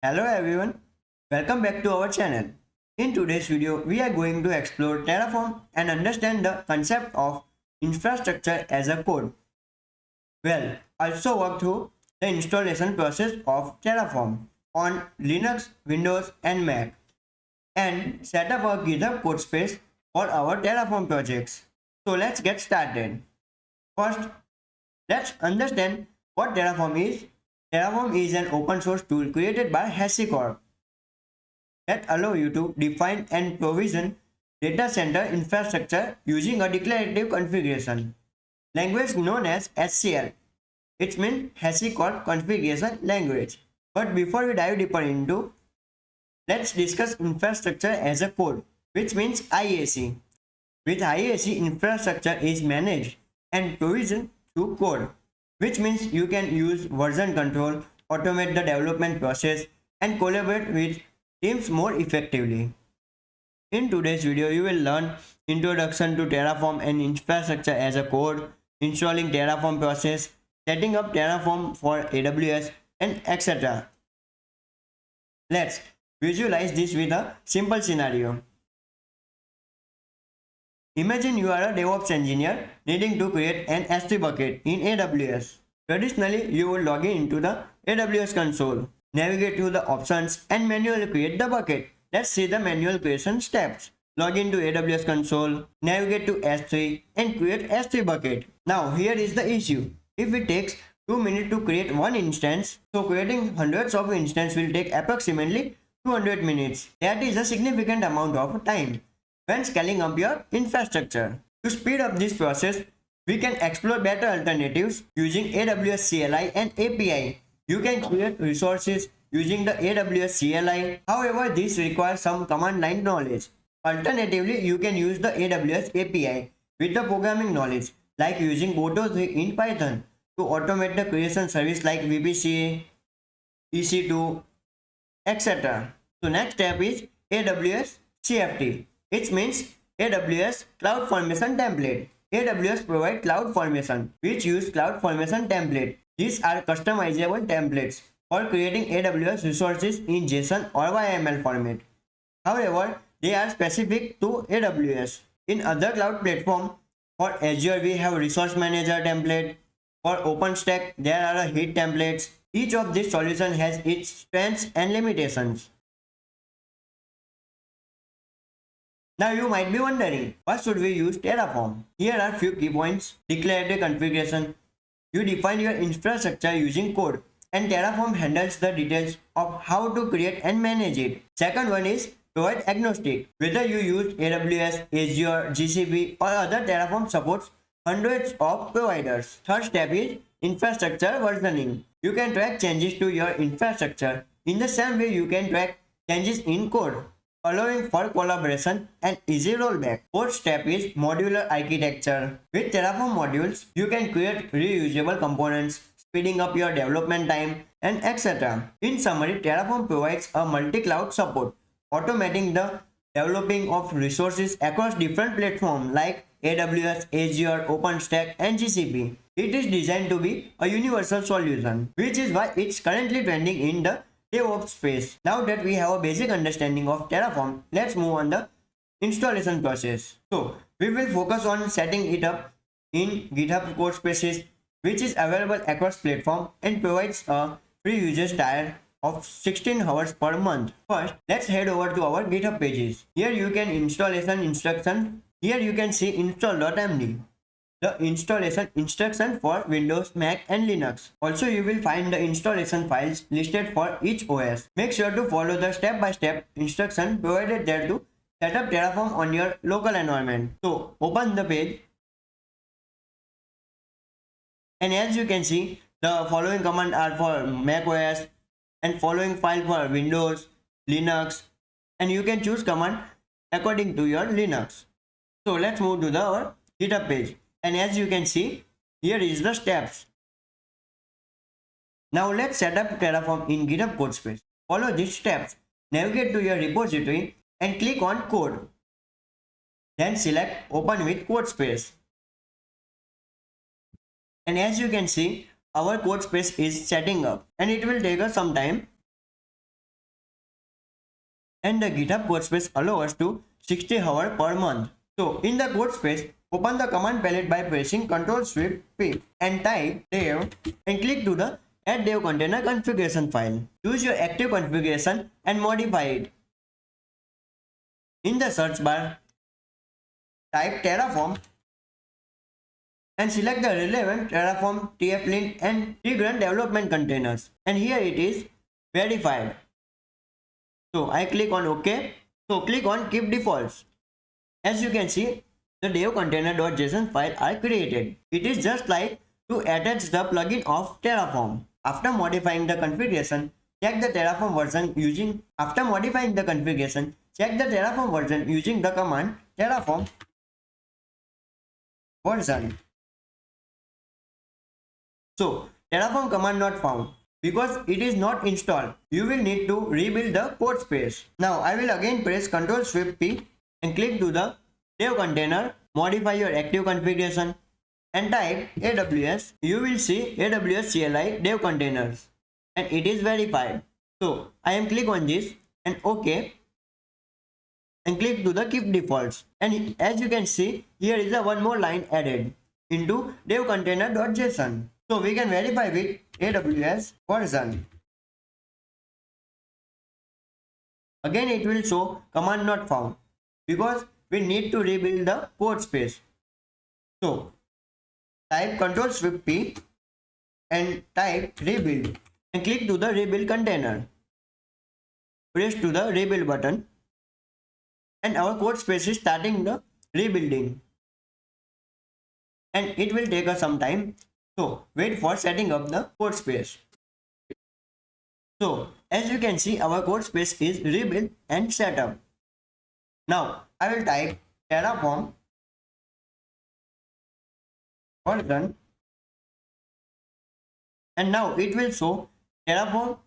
Hello everyone, welcome back to our channel. In today's video, we are going to explore Terraform and understand the concept of infrastructure as a code. Well, also walk through the installation process of Terraform on Linux, Windows and Mac and set up a GitHub code space for our Terraform projects. So let's get started. First, let's understand what Terraform is. Terraform is an open source tool created by HashiCorp that allow you to define and provision data center infrastructure using a declarative configuration language known as HCL. It means HashiCorp Configuration Language. But before we dive deeper into, let's discuss infrastructure as a code, which means IAC. With IAC, infrastructure is managed and provisioned through code, which means you can use version control, automate the development process, and collaborate with teams more effectively. In today's video, you will learn introduction to Terraform and infrastructure as a code, installing Terraform process, setting up Terraform for AWS, and etc. Let's visualize this with a simple scenario. Imagine you are a DevOps engineer needing to create an S3 bucket in AWS. Traditionally, you will log in into the AWS console, navigate to the options and manually create the bucket. Let's see the manual creation steps. Log into AWS console, navigate to S3 and create S3 bucket. Now here is the issue. If it takes 2 minutes to create one instance, so creating hundreds of instances will take approximately 200 minutes. That is a significant amount of time when scaling up your infrastructure. To speed up this process, we can explore better alternatives using AWS CLI and API. You can create resources using the AWS CLI. However, this requires some command line knowledge. Alternatively, you can use the AWS API with the programming knowledge, like using Auto3 in Python to automate the creation service like VPC, EC2, etc. So next step is AWS CFT. It means AWS Cloud Formation Template. AWS provides Cloud Formation, which use Cloud Formation Template. These are customizable templates for creating AWS resources in JSON or YAML format. However, they are specific to AWS. In other cloud platforms, for Azure we have Resource Manager template. For OpenStack, there are heat templates. Each of these solutions has its strengths and limitations. Now you might be wondering, why should we use Terraform? Here are few key points. Declarative configuration. You define your infrastructure using code, and Terraform handles the details of how to create and manage it. Second one is provide agnostic. Whether you use AWS, Azure, GCP or other, Terraform supports hundreds of providers. Third step is infrastructure versioning. You can track changes to your infrastructure in the same way you can track changes in code, allowing for collaboration and easy rollback. Fourth step is modular architecture. With Terraform modules, you can create reusable components, speeding up your development time, and etc. In summary, Terraform provides a multi-cloud support, automating the developing of resources across different platforms like AWS, Azure, OpenStack, and GCP. It is designed to be a universal solution, which is why it's currently trending in the DevOps space. Now that we have a basic understanding of Terraform, let's move on the installation process. So we will focus on setting it up in GitHub code spaces, which is available across platform and provides a free usage trial of 16 hours per month. First, let's head over to our GitHub pages. Here you can installation instruction. Here you can see install.md, the installation instruction for Windows, Mac and Linux. Also, you will find the installation files listed for each OS. Make sure to follow the step-by-step instruction provided there to set up Terraform on your local environment. So, open the page, and as you can see, the following commands are for Mac OS and following file for Windows, Linux, and you can choose command according to your Linux. So let's move to our GitHub page, and as you can see, here is the steps. Now let's set up Terraform in GitHub code space. Follow these steps, navigate to your repository and click on code. Then select open with code space. And as you can see, our code space is setting up and it will take us some time. and the GitHub code space allows us to 60 hours per month. So in the code space, open the command palette by pressing Ctrl Shift P and type dev and click to the add dev container configuration file. Choose your active configuration and modify it. In the search bar, type Terraform and select the relevant Terraform, TF-lint and Tigran development containers. And here it is verified. So I click on OK. So click on keep defaults. As you can see, the dev container.json file are created. It is just like to attach the plugin of Terraform. After modifying the configuration, check the Terraform version using the command Terraform version. So Terraform command not found. Because it is not installed, you will need to rebuild the code space. Now I will again press Ctrl Shift P and click to the dev container, modify your active configuration and type AWS. You will see AWS CLI dev containers and it is verified. So I am click on this and OK and click to the keep defaults. And as you can see, here is a one more line added into dev container.json. So we can verify with AWS version. Again it will show command not found because we need to rebuild the code space. So type Ctrl Shift P and type rebuild and click to the rebuild container. Press to the rebuild button and our code space is starting the rebuilding. And it will take us some time. So wait for setting up the code space. So as you can see, our code space is rebuilt and set up. Now I will type Terraform version and now it will show Terraform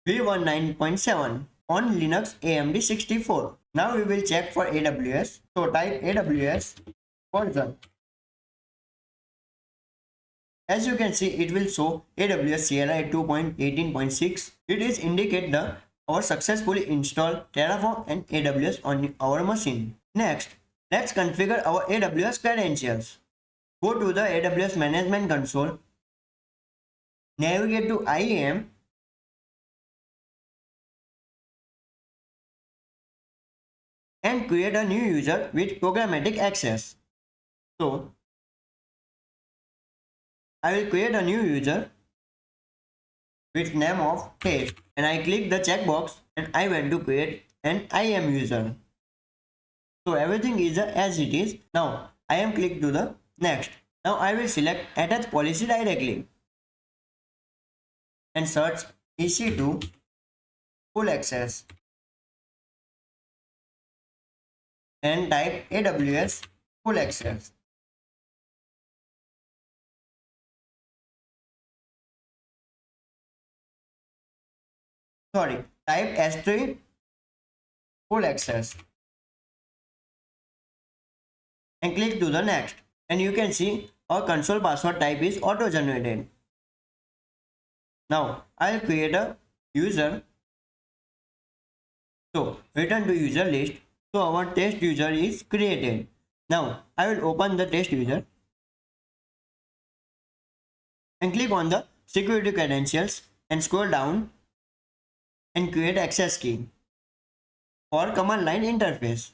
v19.7 on Linux AMD 64. Now we will check for AWS. So type AWS version. As you can see, it will show AWS CLI 2.18.6. It is indicate the our successfully installed Terraform and AWS on our machine. Next, let's configure our AWS credentials. Go to the AWS Management Console, navigate to IAM, and create a new user with programmatic access. So I will create a new user with name of test and I click the checkbox and I want to create an IAM user. So everything is as it is. Now I am click to the next. Now I will select attach policy directly and search EC2 full access and type AWS full access. Type S3 full access and click to the next and you can see our console password type is auto generated. Now I'll create a user. So return to user list. So our test user is created. Now I will open the test user and click on the security credentials and scroll down and create access key for command line interface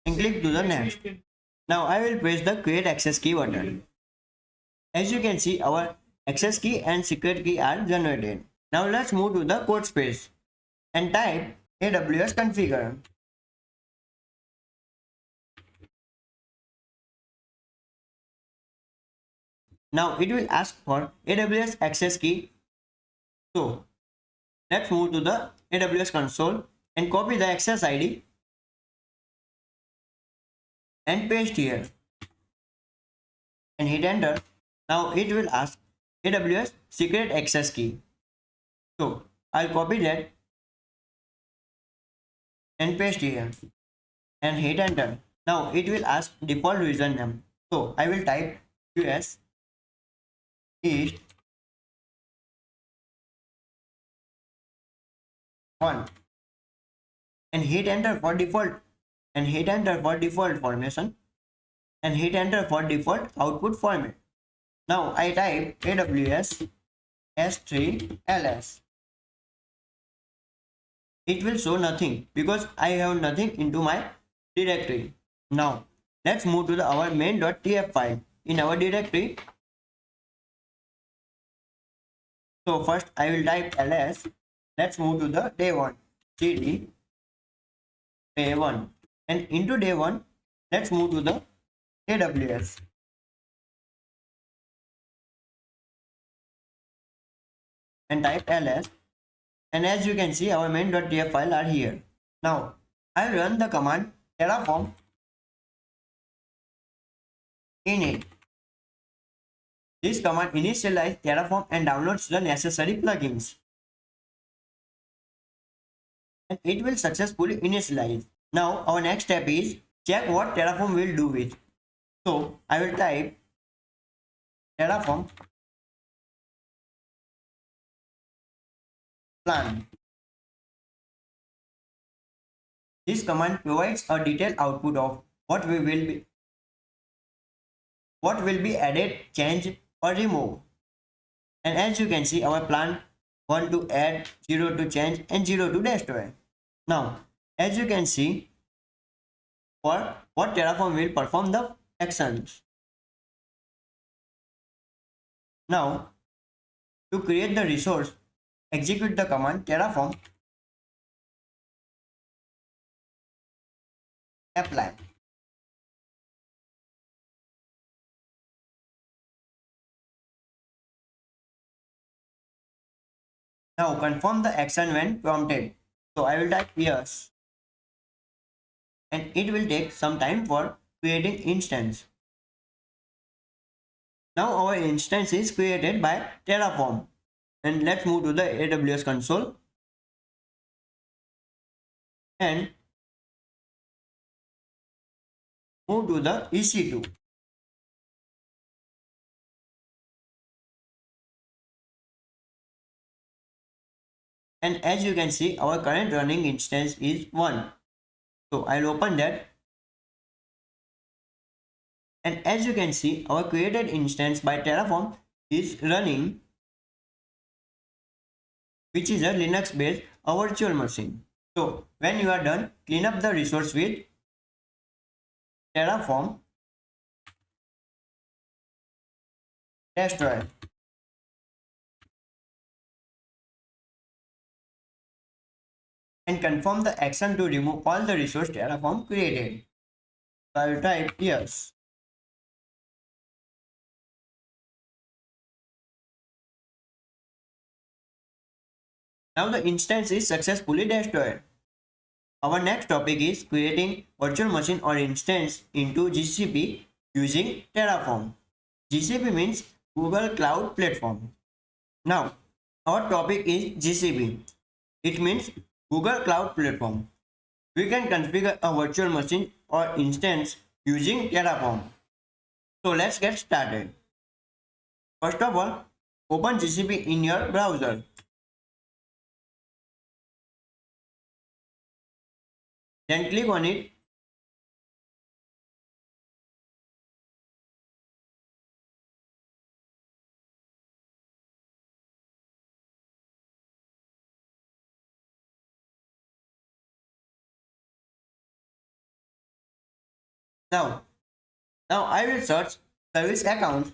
and click to the next. Now I will press the create access key button. As you can see, our access key and secret key are generated. Now let's move to the code space and type AWS configure. Now it will ask for AWS access key. So let's move to the AWS console and copy the access ID and paste here and hit enter. Now it will ask AWS secret access key. So I'll copy that and paste here and hit enter. Now it will ask default username. So I will type US East 1 and hit enter for default and hit enter for default formation and hit enter for default output format. Now I type AWS S3 LS. It will show nothing because I have nothing into my directory. Now let's move to our main.tf file in our directory. So first I will type ls. Let's move to the day 1 cd day 1 and into day 1 let's move to the AWS and type ls, and as you can see our main.tf file are here. Now I will run the command terraform init. This command initializes Terraform and downloads the necessary plugins. And it will successfully initialize. Now our next step is check what Terraform will do with. So I will type Terraform plan. This command provides a detailed output of what will be added, changed or removed. And as you can see our plan 1 to add, 0 to change and 0 to destroy. Now as you can see for what Terraform will perform the actions. Now to create the resource, execute the command terraform apply. Now confirm the action when prompted. So I will type yes and it will take some time for creating instance. Now our instance is created by Terraform and let's move to the AWS console and move to the EC2. And as you can see our current running instance is 1. So I'll open that. And as you can see our created instance by Terraform is running, which is a Linux based virtual machine. So when you are done, clean up the resource with Terraform destroy and confirm the action to remove all the resource Terraform created. So I will type yes. Now the instance is successfully destroyed. Our next topic is creating virtual machine or instance into GCP using Terraform. GCP means Google Cloud Platform. Now our topic is GCP. It means Google Cloud Platform. We can configure a virtual machine or instance using Terraform. So let's get started. First of all, open GCP in your browser. Then click on it. Now I will search service accounts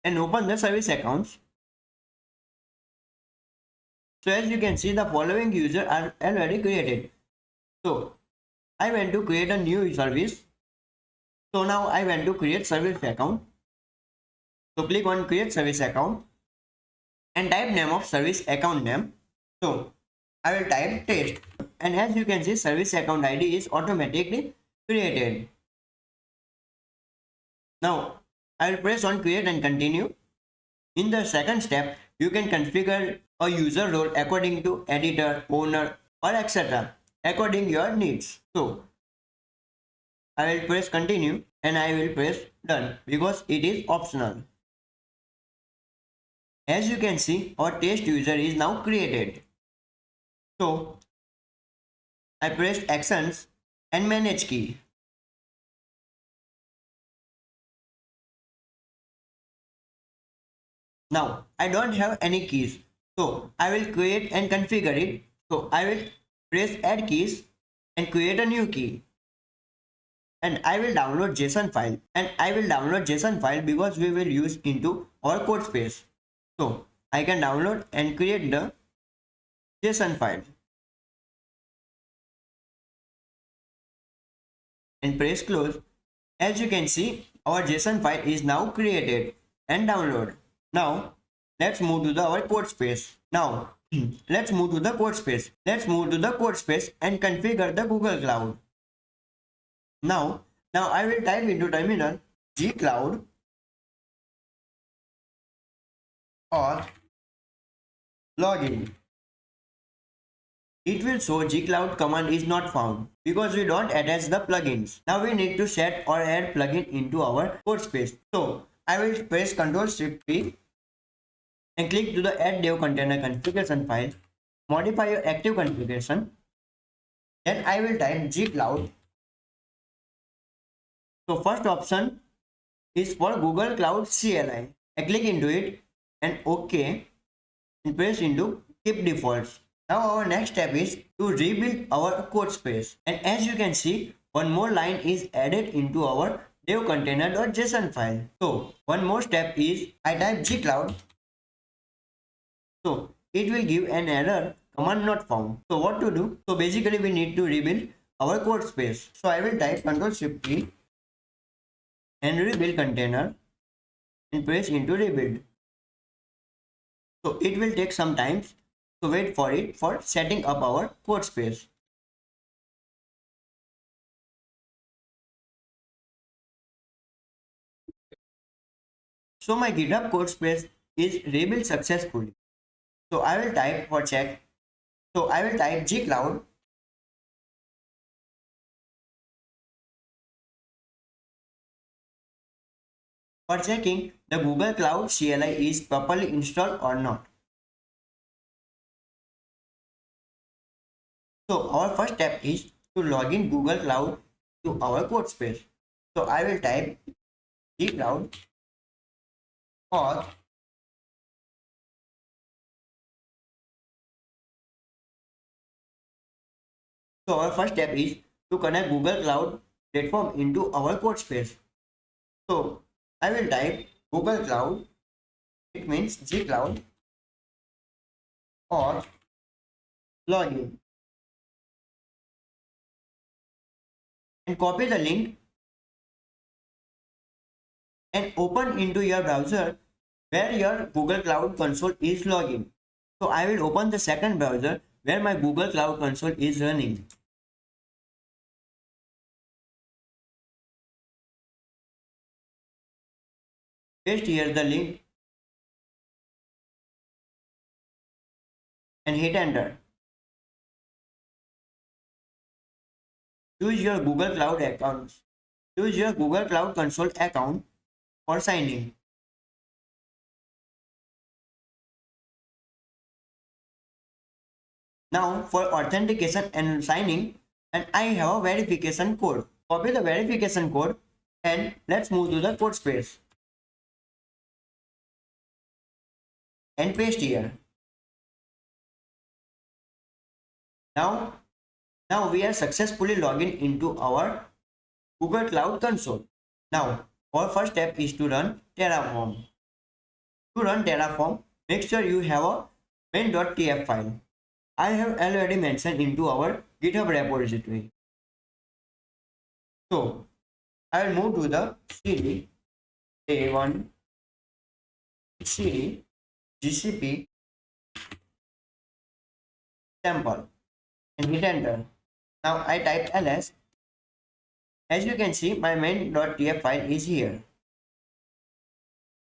and open the service accounts. So as you can see the following users are already created. So I want to create a new service. So now I want to create service account. So click on create service account and type name of service account name. So I will type test and as you can see service account ID is automatically created. Now I will press on create and continue. In the second step you can configure a user role according to editor, owner or etc. according your needs. So I will press continue and I will press done because it is optional. As you can see, our test user is now created. So I pressed actions and manage key. Now I don't have any keys, so I will create and configure it. So I will press add keys and create a new key, and I will download JSON file because we will use into our code space. So I can download and create the JSON file and press close. As you can see, our JSON file is now created and downloaded. Now let's move to our code space. Now let's move to the code space. Let's move to the code space and configure the Google Cloud. Now I will type into terminal gcloud or login. It will show gcloud command is not found because we don't attach the plugins. Now we need to set or add plugin into our code space. So I will press Ctrl Shift P and click to the add dev container configuration file. Modify your active configuration. Then I will type gcloud. So first option is for Google Cloud CLI. I click into it and OK and press into keep defaults. Now our next step is to rebuild our code space, and as you can see, one more line is added into our dev container.json file. So one more step is I type gcloud. So it will give an error command not found. So what to do? So basically we need to rebuild our code space. So I will type Ctrl Shift P and rebuild container and press into rebuild. So it will take some time. So wait for it for setting up our code space. So my GitHub code space is rebuilt successfully. So I will type for check. So I will type gcloud for checking the Google Cloud CLI is properly installed or not. So our first step is to log in Google Cloud to our code space. So I will type gcloud or so our first step is to connect Google Cloud platform into our code space. So I will type Google Cloud. It means gcloud or login and copy the link and open into your browser where your Google Cloud Console is login. So I will open the second browser where my Google Cloud Console is running. Paste here the link and hit enter. Choose your Google Cloud account. Choose your Google Cloud Console account for signing. Now for authentication and signing, and I have a verification code. Copy the verification code and let's move to the code space and paste here. Now we are successfully logging into our Google Cloud Console. Now our first step is to run Terraform. To run Terraform, make sure you have a main.tf file. I have already mentioned into our GitHub repository. So I will move to the cd a1 cd gcp sample and hit enter. Now I type ls. As you can see, my main.tf file is here.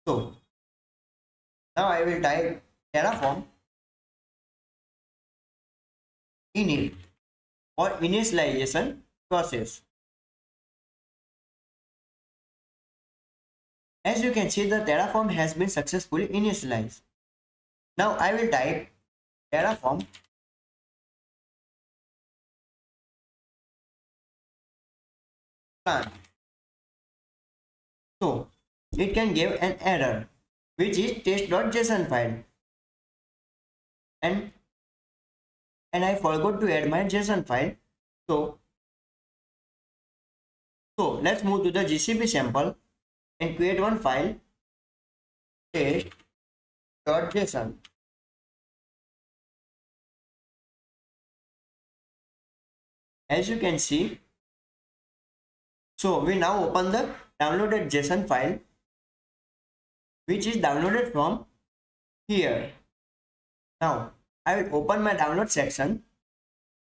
So now I will type Terraform init or initialization process. As you can see, the Terraform has been successfully initialized. Now I will type Terraform plan. So it can give an error which is test.json file, and I forgot to add my JSON file. So let's move to the GCP sample and create one file test.json. As you can see, so we now open the downloaded JSON file which is downloaded from here. Now I will open my download section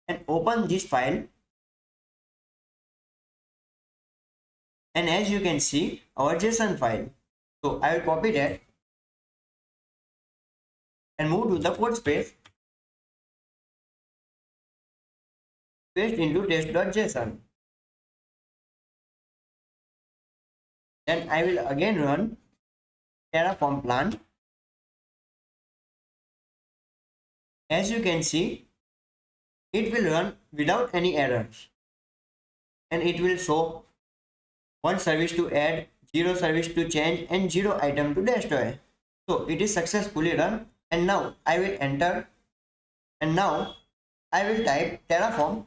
and open this file, and as you can see our JSON file. So I will copy that and move to the code space, paste into test.json. Then I will again run Terraform plan. As you can see, it will run without any errors, and it will show 1 service to add, 0 service to change, and 0 item to destroy. So it is successfully run, and now I will enter, and now I will type Terraform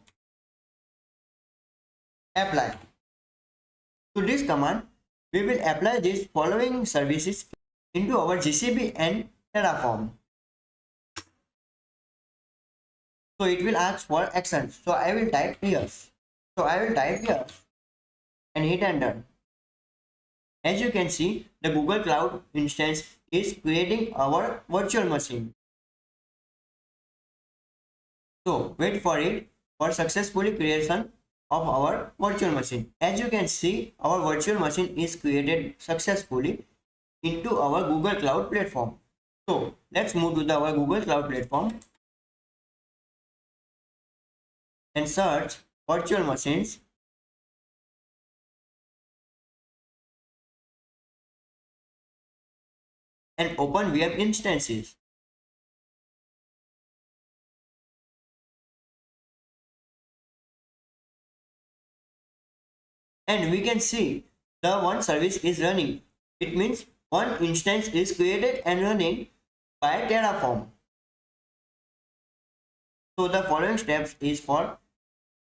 apply. To this command, we will apply these following services into our GCP and Terraform. So it will ask for actions. So I will type yes. So I will type yes and hit enter. As you can see, the Google Cloud instance is creating our virtual machine. So wait for it for successfully creation of our virtual machine. As you can see, our virtual machine is created successfully into our Google Cloud platform. So let's move to our Google Cloud platform and search virtual machines. And open VM instances. And we can see the one service is running. It means one instance is created and running by Terraform. So the following steps is for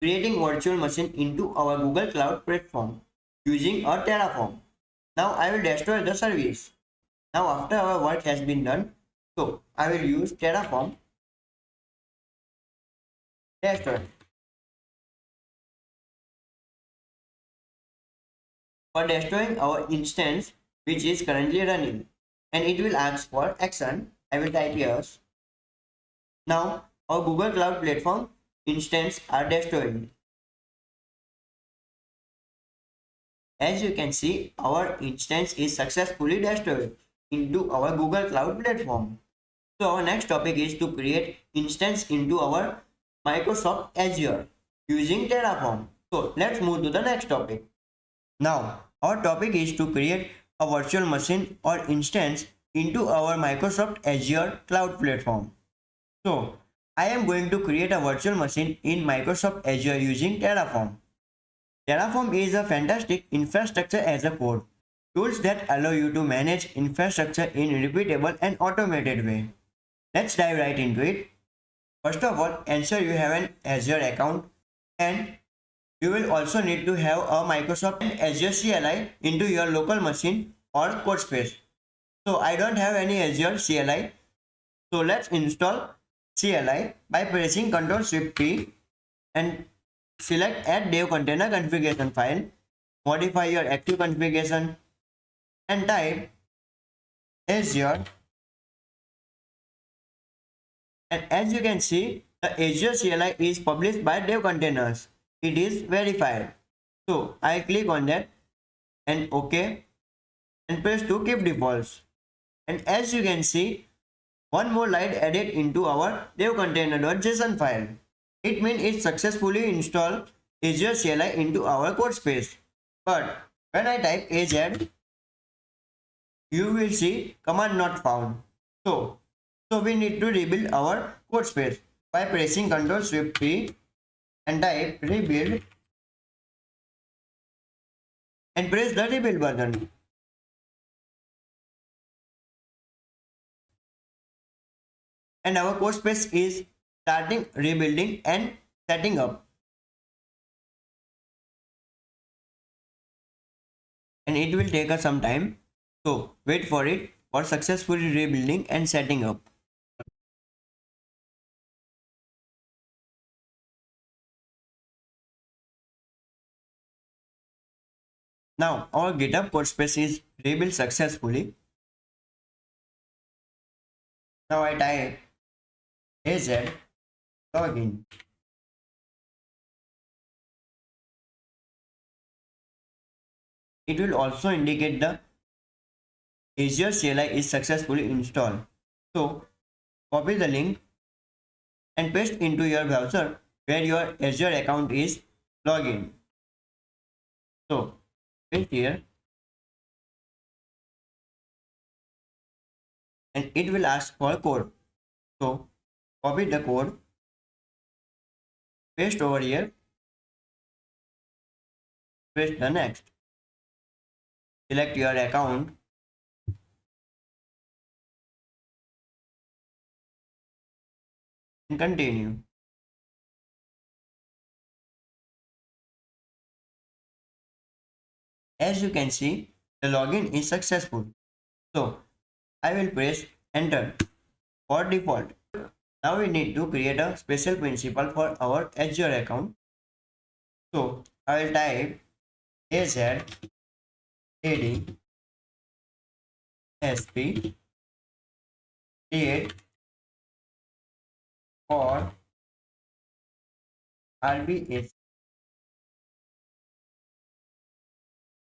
creating virtual machine into our Google Cloud platform using a Terraform. Now I will destroy the service. Now after our work has been done, so I will use Terraform destroy for destroying our instance which is currently running, and it will ask for action. I will type yes. Now our Google Cloud platform instance are destroyed. As you can see, our instance is successfully destroyed into our Google Cloud platform. So our next topic is to create instance into our Microsoft Azure using Terraform. So let's move to the next topic. Now our topic is to create a virtual machine or instance into our Microsoft Azure cloud platform. So I am going to create a virtual machine in Microsoft Azure using Terraform. Terraform is a fantastic infrastructure as a code tools that allow you to manage infrastructure in a repeatable and automated way. Let's dive right into it. First of all, ensure you have an Azure account, and you will also need to have a Microsoft and Azure CLI into your local machine or code space. So I don't have any Azure CLI. So let's install CLI by pressing Ctrl+Shift+T and select Add Dev Container Configuration File, modify your active configuration and type Azure. And as you can see, the Azure CLI is published by Dev Containers. It is verified. So I click on that and OK and press to keep defaults. And as you can see, one more line added into our dev container.json file. It means it successfully installed Azure CLI into our code space. But when I type az, you will see command not found. So So we need to rebuild our code space by pressing Ctrl Shift P and type rebuild and press the rebuild button. And our code space is starting rebuilding and setting up. And it will take us some time. So wait for it for successfully rebuilding and setting up. Now our GitHub code space is rebuilt successfully. Now I type AZ login. It will also indicate the Azure CLI is successfully installed. So copy the link and paste into your browser where your Azure account is logged in. So paste here and it will ask for code. So copy the code, paste over here, paste the next. Select your account and continue. As you can see, the login is successful. So I will press enter for default. Now we need to create a special principal for our Azure account. So I will type AZ AD SP create for RBS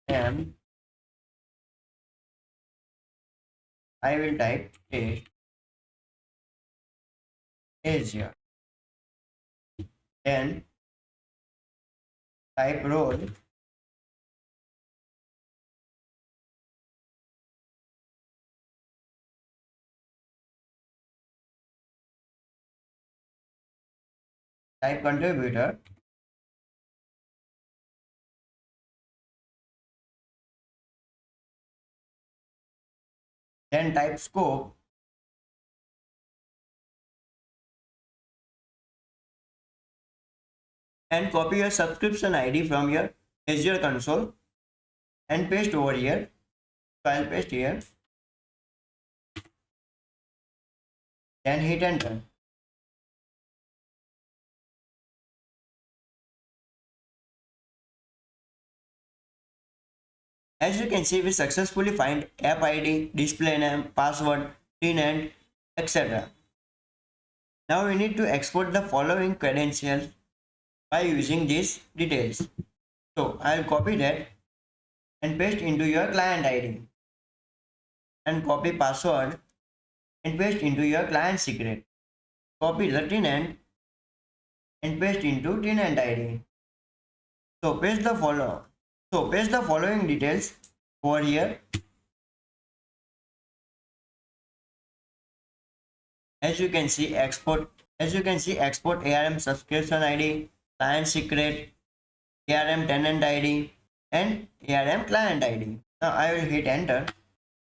and I will type test Azure. Then type role, type contributor, then type scope, and copy your subscription ID from your Azure console and paste over here. So I'll paste here, then hit enter. As you can see, we successfully find app ID, display name, password, tenant, etc. Now we need to export the following credentials by using these details. So I'll copy that and paste into your client ID and copy password and paste into your client secret. Copy the tenant and paste into tenant ID. So paste the following details over here. As you can see, export ARM subscription ID, client secret, ARM tenant ID, and ARM client ID. Now I will hit enter.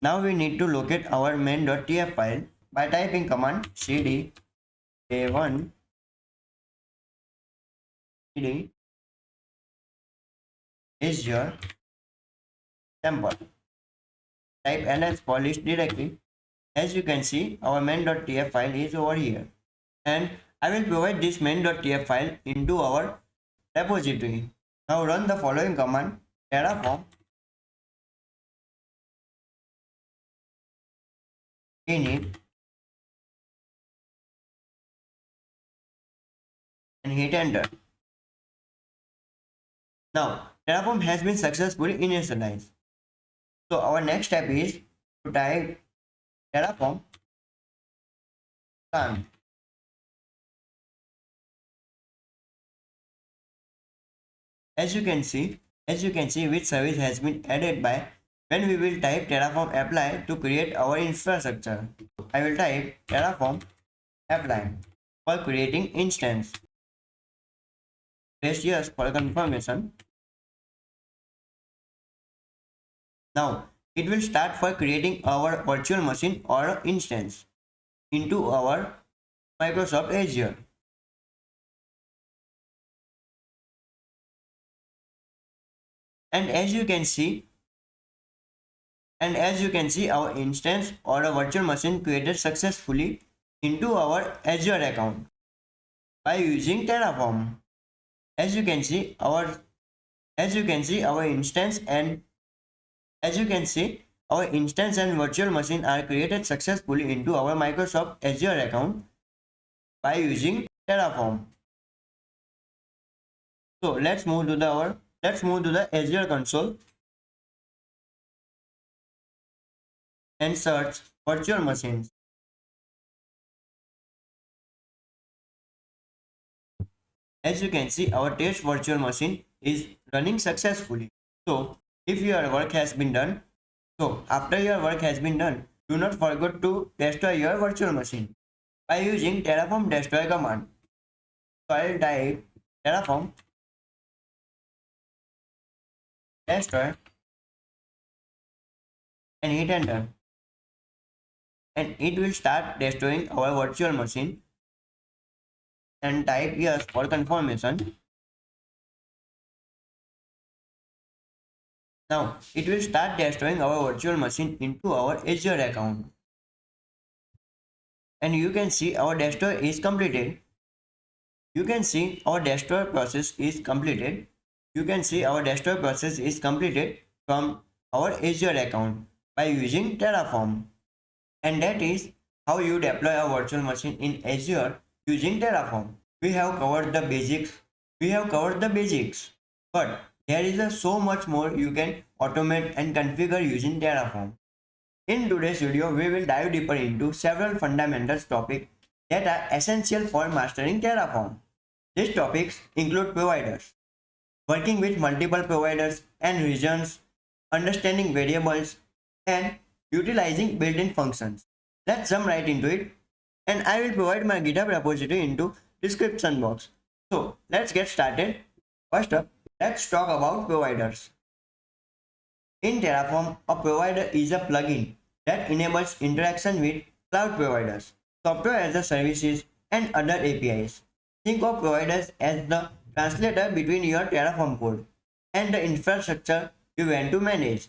Now we need to locate our main.tf file by typing command cd a1 cd Azure sample. Type ls polish directory. As you can see, our main.tf file is over here. And I will provide this main.tf file into our repository. Now run the following command terraform init and hit enter. Now Terraform has been successfully initialized. So our next step is to type Terraform run. As you can see which service has been added by when we will type Terraform apply to create our infrastructure. I will type Terraform apply for creating instance. Press yes for confirmation. Now it will start for creating our virtual machine or instance into our Microsoft Azure. And as you can see, our instance or a virtual machine created successfully into our Azure account by using Terraform. As you can see, our instance and virtual machine are created successfully into our Microsoft Azure account by using Terraform. So let's move to the Azure console and search virtual machines. As you can see, our test virtual machine is running successfully. So if your work has been done, after your work has been done, do not forget to destroy your virtual machine by using Terraform destroy command. So I will type Terraform destroy and hit enter, and it will start destroying our virtual machine, and type yes for confirmation. Now it will start destroying our virtual machine into our Azure account, and you can see our destroy is completed. You can see our destroy process is completed. From our Azure account by using Terraform. And that is how you deploy a virtual machine in Azure using Terraform. We have covered the basics. But there is so much more you can automate and configure using Terraform. In today's video, we will dive deeper into several fundamental topics that are essential for mastering Terraform. These topics include providers, working with multiple providers and regions, understanding variables, and utilizing built-in functions. Let's jump right into it, and I will provide my GitHub repository into description box. So let's get started. First up, let's talk about providers. In Terraform, a provider is a plugin that enables interaction with cloud providers, software as a services, and other APIs. Think of providers as the translator between your Terraform code and the infrastructure you want to manage.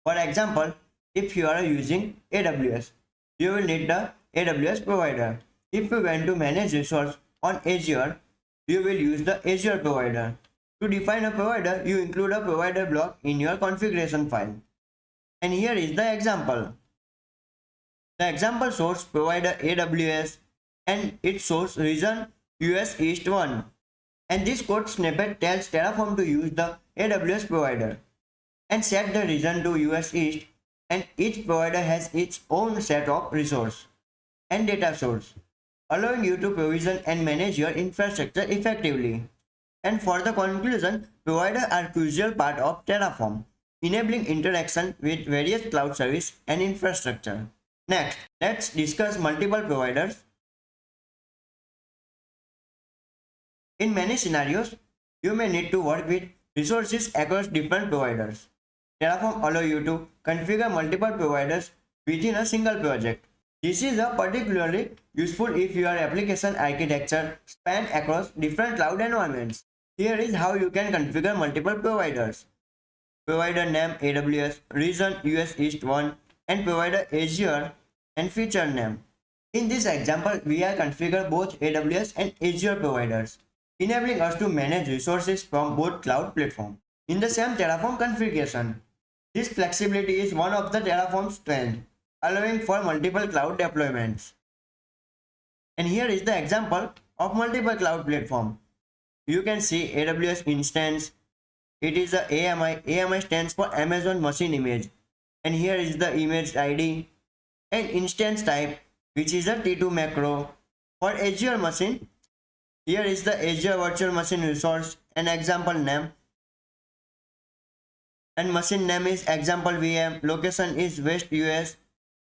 For example, if you are using AWS, you will need the AWS provider. If you want to manage resources on Azure, you will use the Azure provider. To define a provider, you include a provider block in your configuration file. And here is the example. The example source provider AWS and its source region US East 1. And this code snippet tells Terraform to use the AWS provider and set the region to US East, and each provider has its own set of resource and data source, allowing you to provision and manage your infrastructure effectively. And for the conclusion, providers are a crucial part of Terraform, enabling interaction with various cloud service and infrastructure. Next, let's discuss multiple providers. In many scenarios, you may need to work with resources across different providers. Terraform allows you to configure multiple providers within a single project. This is particularly useful if your application architecture spans across different cloud environments. Here is how you can configure multiple providers. Provider name AWS, region US East 1, and provider Azure and feature name. In this example, we are configure both AWS and Azure providers, enabling us to manage resources from both cloud platforms in the same Terraform configuration. This flexibility is one of the Terraform's strengths, allowing for multiple cloud deployments. And here is the example of multiple cloud platform. You can see AWS instance. It is a AMI. AMI stands for Amazon Machine Image. And here is the image ID and instance type, which is a T2 macro. For Azure machine, here is the Azure virtual machine resource and example name. and machine name is example VM, location is West US,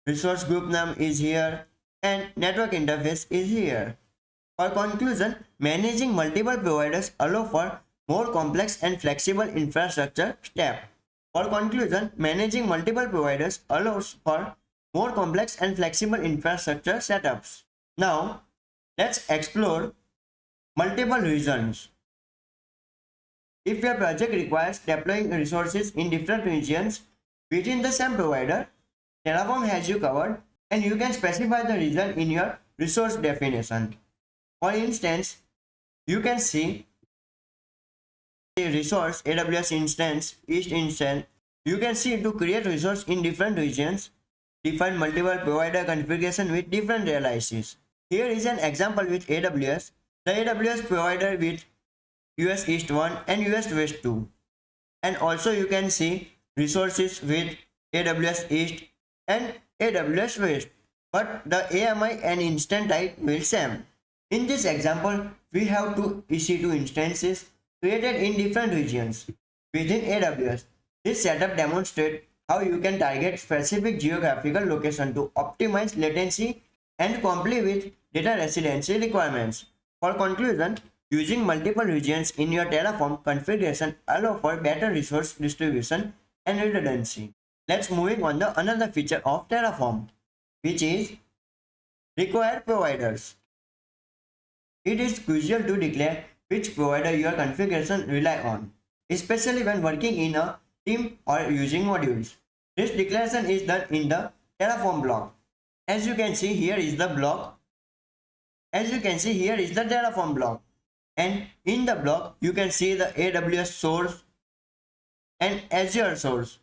resource group name is here, and network interface is here. For conclusion, managing multiple providers allow for more complex and flexible infrastructure step. For conclusion, managing multiple providers allows for more complex and flexible infrastructure setups. Now, let's explore multiple reasons. If your project requires deploying resources in different regions within the same provider, Terraform has you covered, and you can specify the region in your resource definition. For instance, you can see the resource AWS instance, East instance. You can see to create resource in different regions, define multiple provider configuration with different realities. Here is an example with AWS. The AWS provider with US East 1 and US West 2. And also you can see resources with AWS East and AWS West. But the AMI and instance type will same. In this example, we have two EC2 instances created in different regions within AWS. This setup demonstrates how you can target specific geographical location to optimize latency and comply with data residency requirements. For conclusion, using multiple regions in your Terraform configuration allow for better resource distribution and redundancy. Let's moving on to another feature of Terraform, which is required providers. It is crucial to declare which provider your configuration rely on, especially when working in a team or using modules. This declaration is done in the Terraform block. As you can see, here is the block. As you can see, here is the Terraform block. And in the block, you can see the AWS source and Azure source.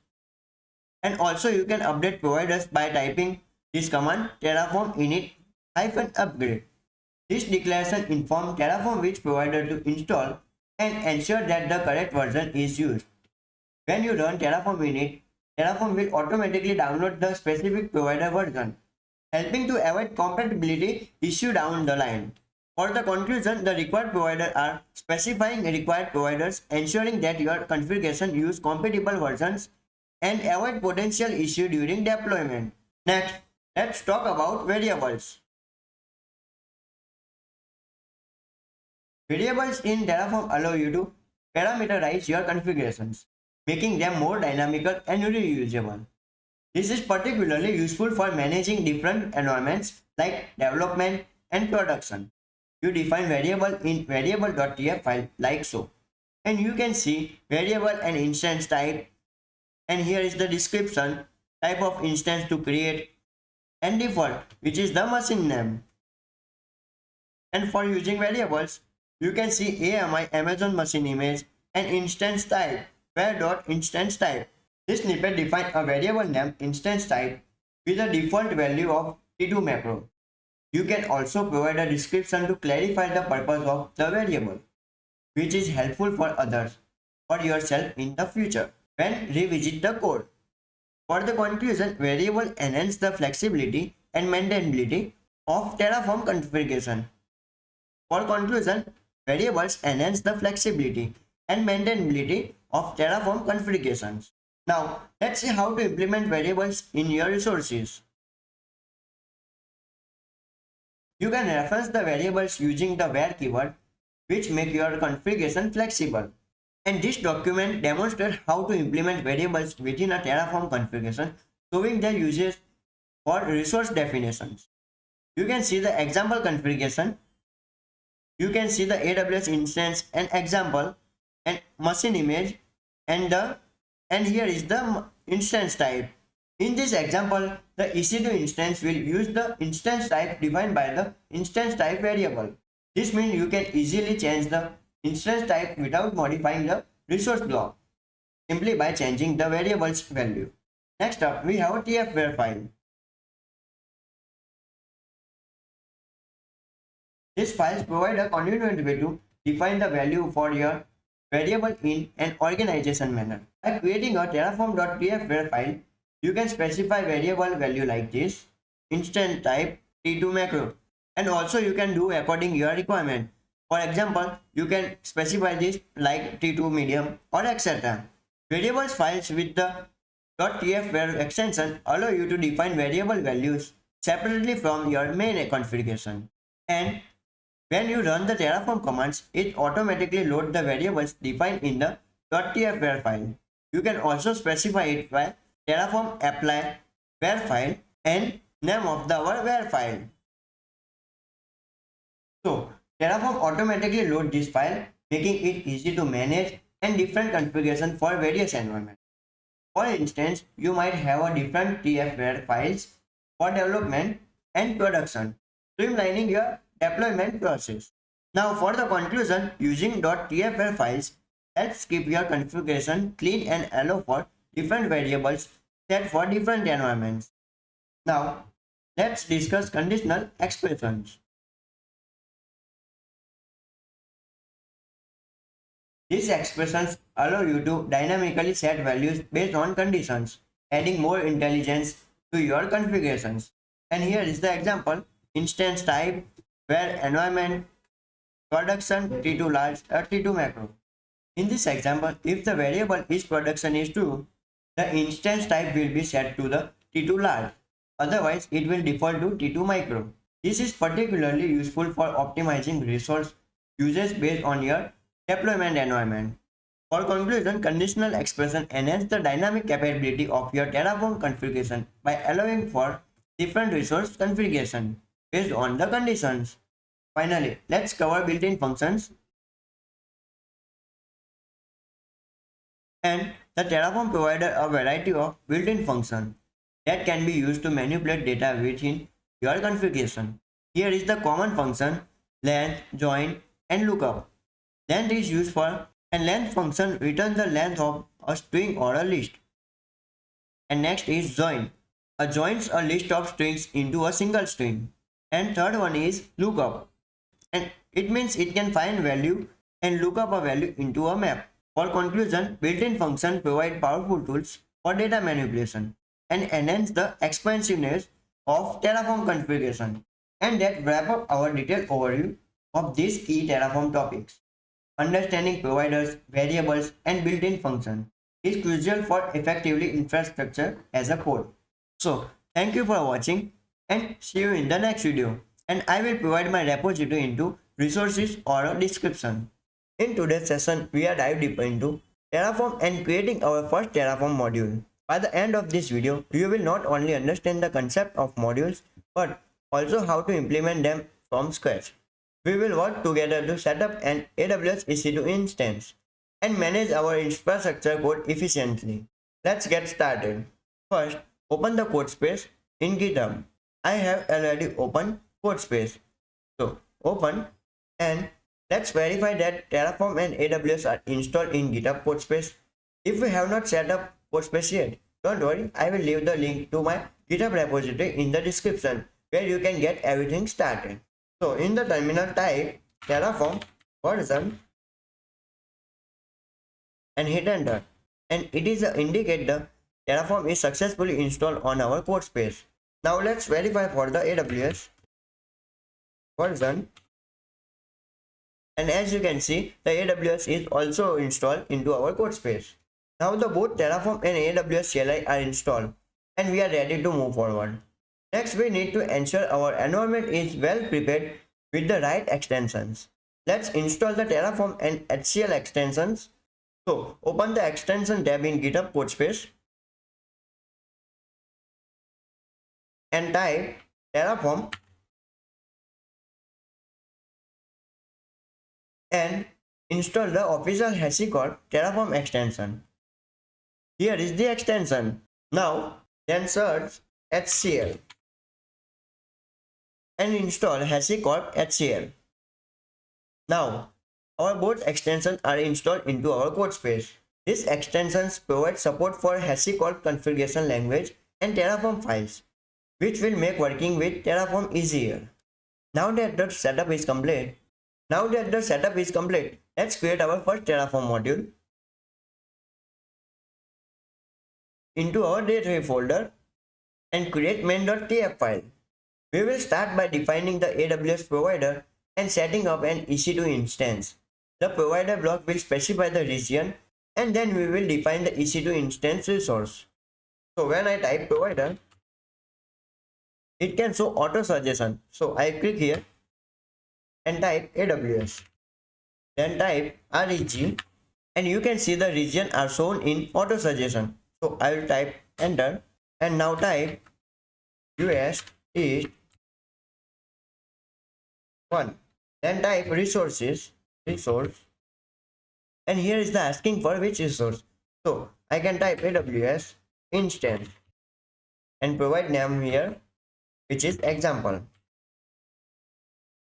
And also you can update providers by typing this command terraform init-upgrade. This declaration informs Terraform which provider to install and ensure that the correct version is used. When you run Terraform init, Terraform will automatically download the specific provider version, helping to avoid compatibility issue down the line. For the conclusion, the required providers are specifying required providers, ensuring that your configuration use compatible versions and avoid potential issue during deployment. Next, let's talk about variables. Variables in Terraform allow you to parameterize your configurations, making them more dynamical and reusable. This is particularly useful for managing different environments like development and production. You define variable in variable.tf file like so. And you can see variable and instance type. And here is the description, type of instance to create, and default, which is the machine name. And for using variables, you can see AMI Amazon machine image and instance type, where.instance type. This snippet defines a variable name instance type with a default value of T2 macro. You can also provide a description to clarify the purpose of the variable, which is helpful for others or yourself in the future when revisit the code. For the conclusion, variable enhance the flexibility and maintainability of Terraform configuration. For conclusion, variables enhance the flexibility and maintainability of Terraform configurations. Now, let's see how to implement variables in your resources. You can reference the variables using the where keyword, which make your configuration flexible. And this document demonstrates how to implement variables within a Terraform configuration, showing their uses for resource definitions. You can see the example configuration. You can see the AWS instance and example and machine image and here is the instance type. In this example, the EC2 instance will use the instance type defined by the instance type variable. This means you can easily change the instance type without modifying the resource block, simply by changing the variable's value. Next up, we have a tfware file. These files provide a convenient way to define the value for your variable in an organization manner. By creating a terraform.tfware file, you can specify variable value like this, instance type, T2 macro, and also you can do according your requirement. For example, you can specify this like T2 medium or etc. Variables files with the .tf extension allow you to define variable values separately from your main configuration. And when you run the Terraform commands, it automatically loads the variables defined in the .tf file. You can also specify it by Terraform apply var file and name of the our var file. So Terraform automatically loads this file, making it easy to manage and different configuration for various environments. For instance, you might have a different TF files for development and production, streamlining your deployment process. Now for the conclusion, using .tf files helps keep your configuration clean and allow for different variables set for different environments. Now let's discuss conditional expressions. These expressions allow you to dynamically set values based on conditions, adding more intelligence to your configurations. And here is the example: instance type, where environment, production, T2 large or T2 macro. In this example, if the variable is production is true, the instance type will be set to the T2 large. Otherwise, it will default to T2 micro. This is particularly useful for optimizing resource usage based on your deployment environment. For conclusion, conditional expression enhance the dynamic capability of your Terraform configuration by allowing for different resource configuration based on the conditions. Finally, let's cover built-in functions. And the Terraform provides a variety of built-in functions that can be used to manipulate data within your configuration. Here is the common function length, join, and lookup. Length is used for, and length function returns the length of a string or a list. And next is join. A joins a list of strings into a single string. And third one is lookup. And it means it can find value and look up a value into a map. For conclusion, built-in functions provide powerful tools for data manipulation and enhance the expansiveness of Terraform configuration. And that wrap up our detailed overview of these key Terraform topics. Understanding providers, variables, and built-in functions is crucial for effectively infrastructure as a code. So, thank you for watching and see you in the next video. And I will provide my repository into resources or a description. In today's session, we are dive deeper into Terraform and creating our first Terraform module. By the end of this video, you will not only understand the concept of modules, but also how to implement them from scratch. We will work together to set up an AWS EC2 instance and manage our infrastructure code efficiently. Let's get started. First, open the code space in GitHub. I have already opened code space. So, open and let's verify that Terraform and AWS are installed in GitHub code space. If we have not set up code space yet, don't worry, I will leave the link to my GitHub repository in the description where you can get everything started. So in the terminal, type Terraform version and hit enter, and it is indicate the Terraform is successfully installed on our code space. Now let's verify for the AWS version, and as you can see, the AWS is also installed into our code space. Now the both Terraform and AWS CLI are installed and we are ready to move forward. Next, we need to ensure our environment is well prepared with the right extensions. Let's install the Terraform and HCL extensions. So open the extension tab in GitHub code space and type Terraform and install the official HashiCorp Terraform extension. Here is the extension. Now then search HCL and install HashiCorp HCL. Now our both extensions are installed into our code space. These extensions provide support for HashiCorp configuration language and Terraform files, which will make working with Terraform easier. Now that the setup is complete, let's create our first Terraform module into our directory folder and create main.tf file. We will start by defining the AWS provider and setting up an EC2 instance. The provider block will specify the region and then we will define the EC2 instance resource. So when I type provider, it can show auto suggestion. So I click here and type AWS, then type REG, and you can see the region are shown in auto suggestion. So I will type enter and now type US East 1, then type resource, and here is the asking for which resource. So I can type AWS instance and provide name here, which is example,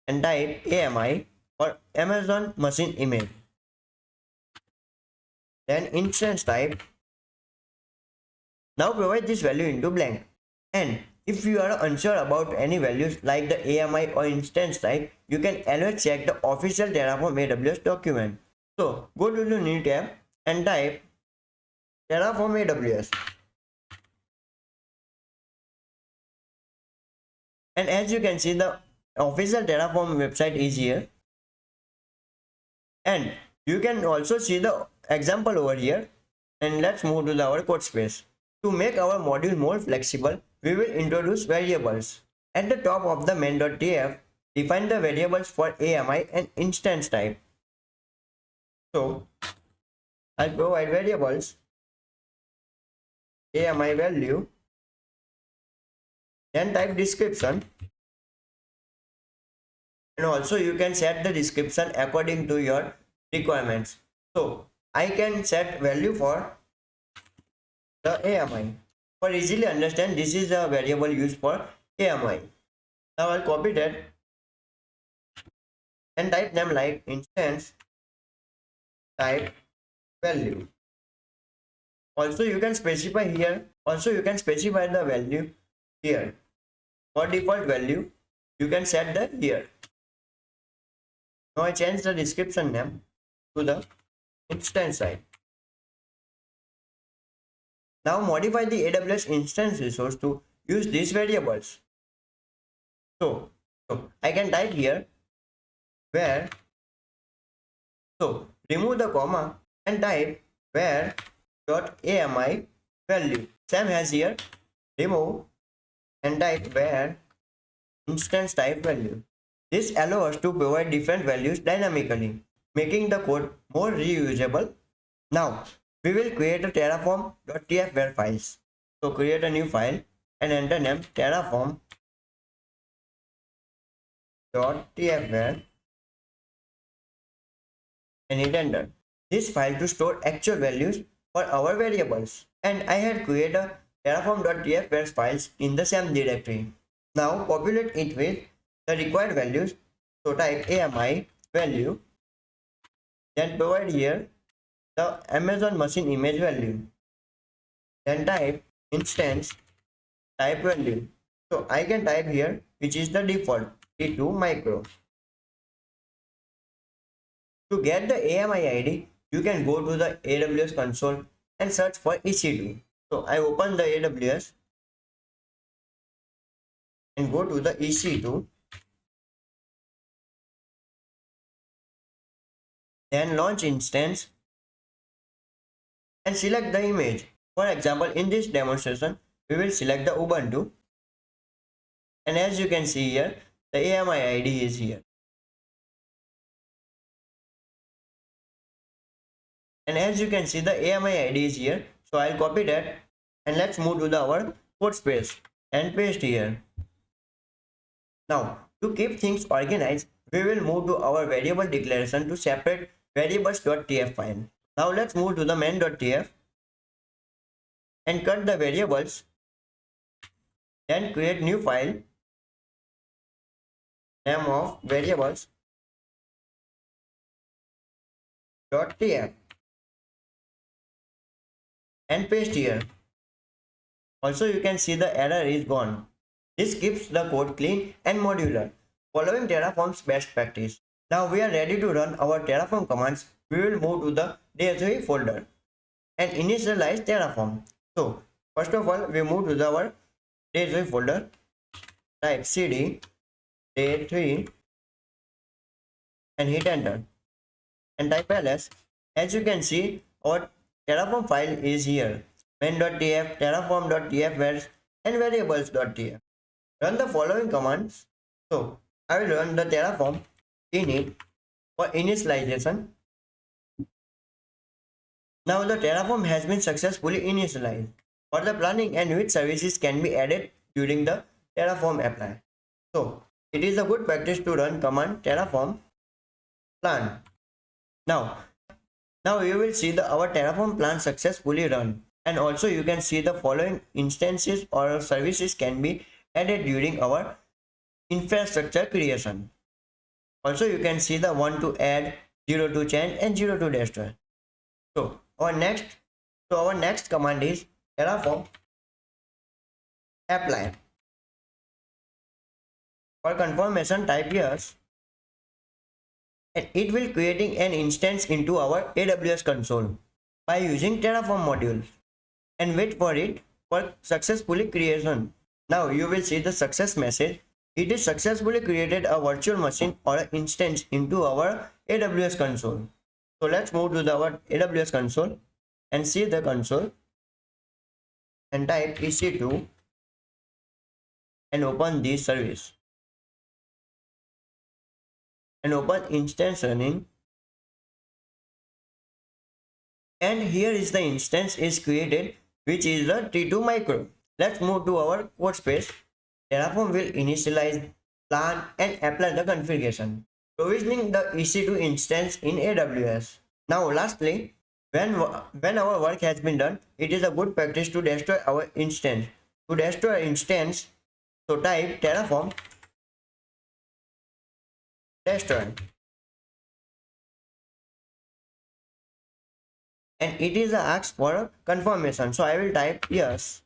and type AMI or Amazon machine image, then instance type. Now provide this value into blank, and if you are unsure about any values like the AMI or instance type, you can always check the official Terraform AWS document. So go to the new tab and type Terraform AWS, and as you can see, the official Terraform website is here, and you can also see the example over here. And let's move to our code space. To make our module more flexible, we will introduce variables. At the top of the main.tf, define the variables for AMI and instance type. So I'll provide variables AMI value, then type description, and also you can set the description according to your requirements. So I can set value for the AMI. For easily understand, this is a variable used for AMI. Now I'll copy that and type name like instance type value. Also you can specify here. Also you can specify the value here. For default value, you can set the here. Now I change the description name to the instance type. Now modify the AWS instance resource to use these variables. So I can type here where. So remove the comma and type where dot AMI value. Same as here, remove and type where instance type value. This allows us to provide different values dynamically, making the code more reusable. Now we will create a terraform.tf files. So create a new file and enter name terraform.tf and hit enter. This file to store actual values for our variables, and I had created a terraform.tf files in the same directory. Now populate it with the required values. So type AMI value, then provide here the Amazon machine image value, then type instance type value. So I can type here which is the default T2 micro. To get the AMI ID, you can go to the AWS console and search for EC2. So I open the AWS and go to the EC2, then launch instance and select the image. For example, in this demonstration, we will select the Ubuntu, and as you can see here, the AMI ID is here. And as you can see, the AMI ID is here. So I'll copy that and let's move to our code space and paste here. Now to keep things organized, we will move to our variable declaration to separate variables.tf file. Now let's move to the main.tf and cut the variables, then create new file, name of variables.tf and paste here. Also you can see the error is gone. This keeps the code clean and modular, following Terraform's best practice. Now we are ready to run our Terraform commands. We will move to the day3 folder and initialize Terraform. So first of all, we move to our day3 folder, type cd day3 and hit enter and type ls. As you can see, our Terraform file is here. main.tf, terraform.tf, and variables.tf. Run the following commands. So I will run the Terraform init for initialization. Now the Terraform has been successfully initialized. For the planning and which services can be added during the Terraform apply. So it is a good practice to run command terraform plan. Now you will see our Terraform plan successfully run, and also you can see the following instances or services can be added during our infrastructure creation. Also you can see the one to add, 0 to change, and 0 to destroy. So our next command is terraform apply. For confirmation, type yes, and it will creating an instance into our AWS console by using Terraform modules, and wait for it for successfully creation. Now you will see the success message. It is successfully created a virtual machine or an instance into our AWS console. So let's move to our AWS console and see the console and type EC2 and open this service and open instance running, and here is the instance is created, which is the T2 micro. Let's move to our code space. Terraform will initialize, plan, and apply the configuration, provisioning the EC2 instance in AWS. Now lastly, when our work has been done, it is a good practice to destroy our instance. To destroy instance, so type terraform destroy, and it is a ask for a confirmation. So I will type yes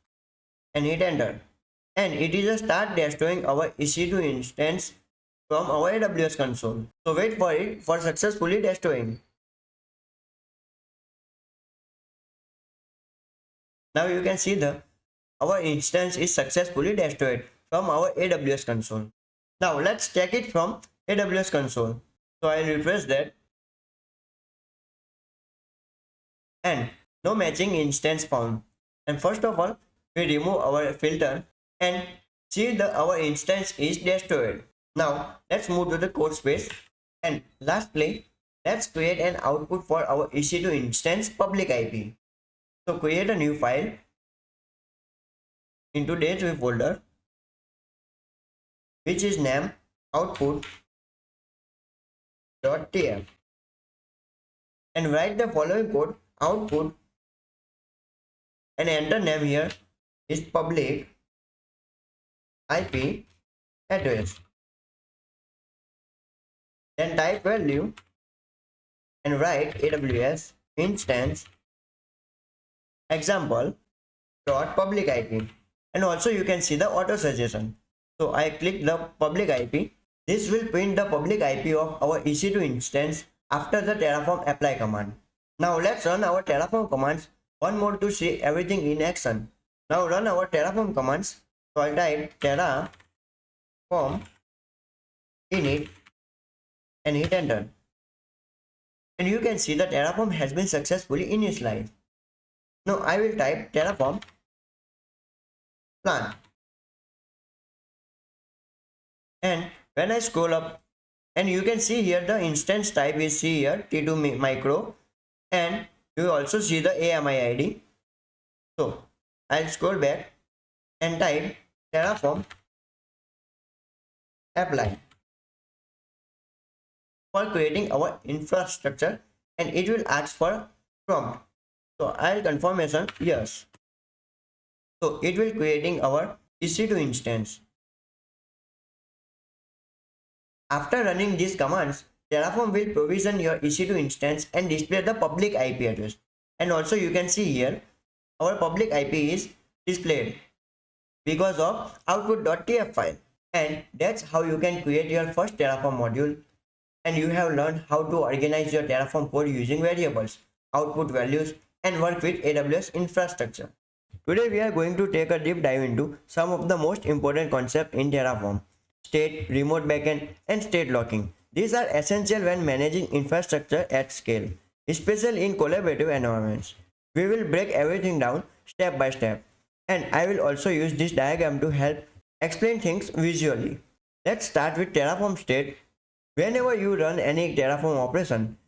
and hit enter, and it is a start destroying our EC2 instance from our AWS console. So wait for it for successfully destroying. Now you can see our instance is successfully destroyed from our AWS console. Now let's check it from AWS console. So I will refresh that, and no matching instance found. And first of all, we remove our filter and see our instance is destroyed. Now let's move to the code space, and lastly let's create an output for our EC2 instance public IP. So create a new file into .txt folder, which is named output.tf, and write the following code: output, and enter name here is public IP address. Then type value and write AWS instance example dot public IP, and also you can see the auto suggestion. So I click the public IP. This will print the public IP of our EC2 instance after the Terraform apply command. Now let's run our Terraform commands one more to see everything in action. Now run our Terraform commands. So I type terraform init and hit enter, and you can see the Terraform has been successfully initialized. Now I will type terraform plan, and when I scroll up, and you can see here the instance type is here T2 micro, and you also see the AMI ID. So I'll scroll back and type terraform apply for creating our infrastructure, and it will ask for prompt. So I'll confirmation yes. So it will creating our EC2 instance. After running these commands, Terraform will provision your EC2 instance and display the public IP address. And also you can see here our public IP is displayed because of output.tf file. And that's how you can create your first Terraform module. And you have learned how to organize your Terraform code using variables, output values, and work with AWS infrastructure. Today we are going to take a deep dive into some of the most important concepts in Terraform: state, remote backend, and state locking. These are essential when managing infrastructure at scale. especially in collaborative environments. We will break everything down step by step, and I will also use this diagram to help explain things visually. Let's start with Terraform state. Whenever you run any Terraform operation,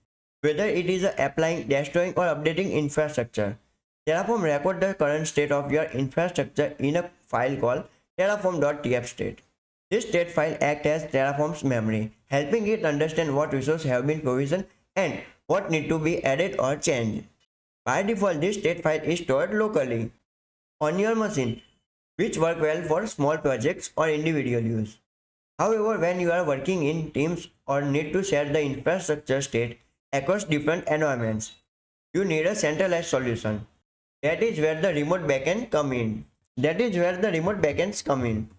whether it is applying, destroying, or updating infrastructure, Terraform records the current state of your infrastructure in a file called terraform.tf-state. This state file acts as Terraform's memory, helping it understand what resources have been provisioned and what need to be added or changed. By default, this state file is stored locally on your machine, which work well for small projects or individual use. However, when you are working in teams or need to share the infrastructure state across different environments, you need a centralized solution. That is where the remote backend come in. That is where the remote backends come in.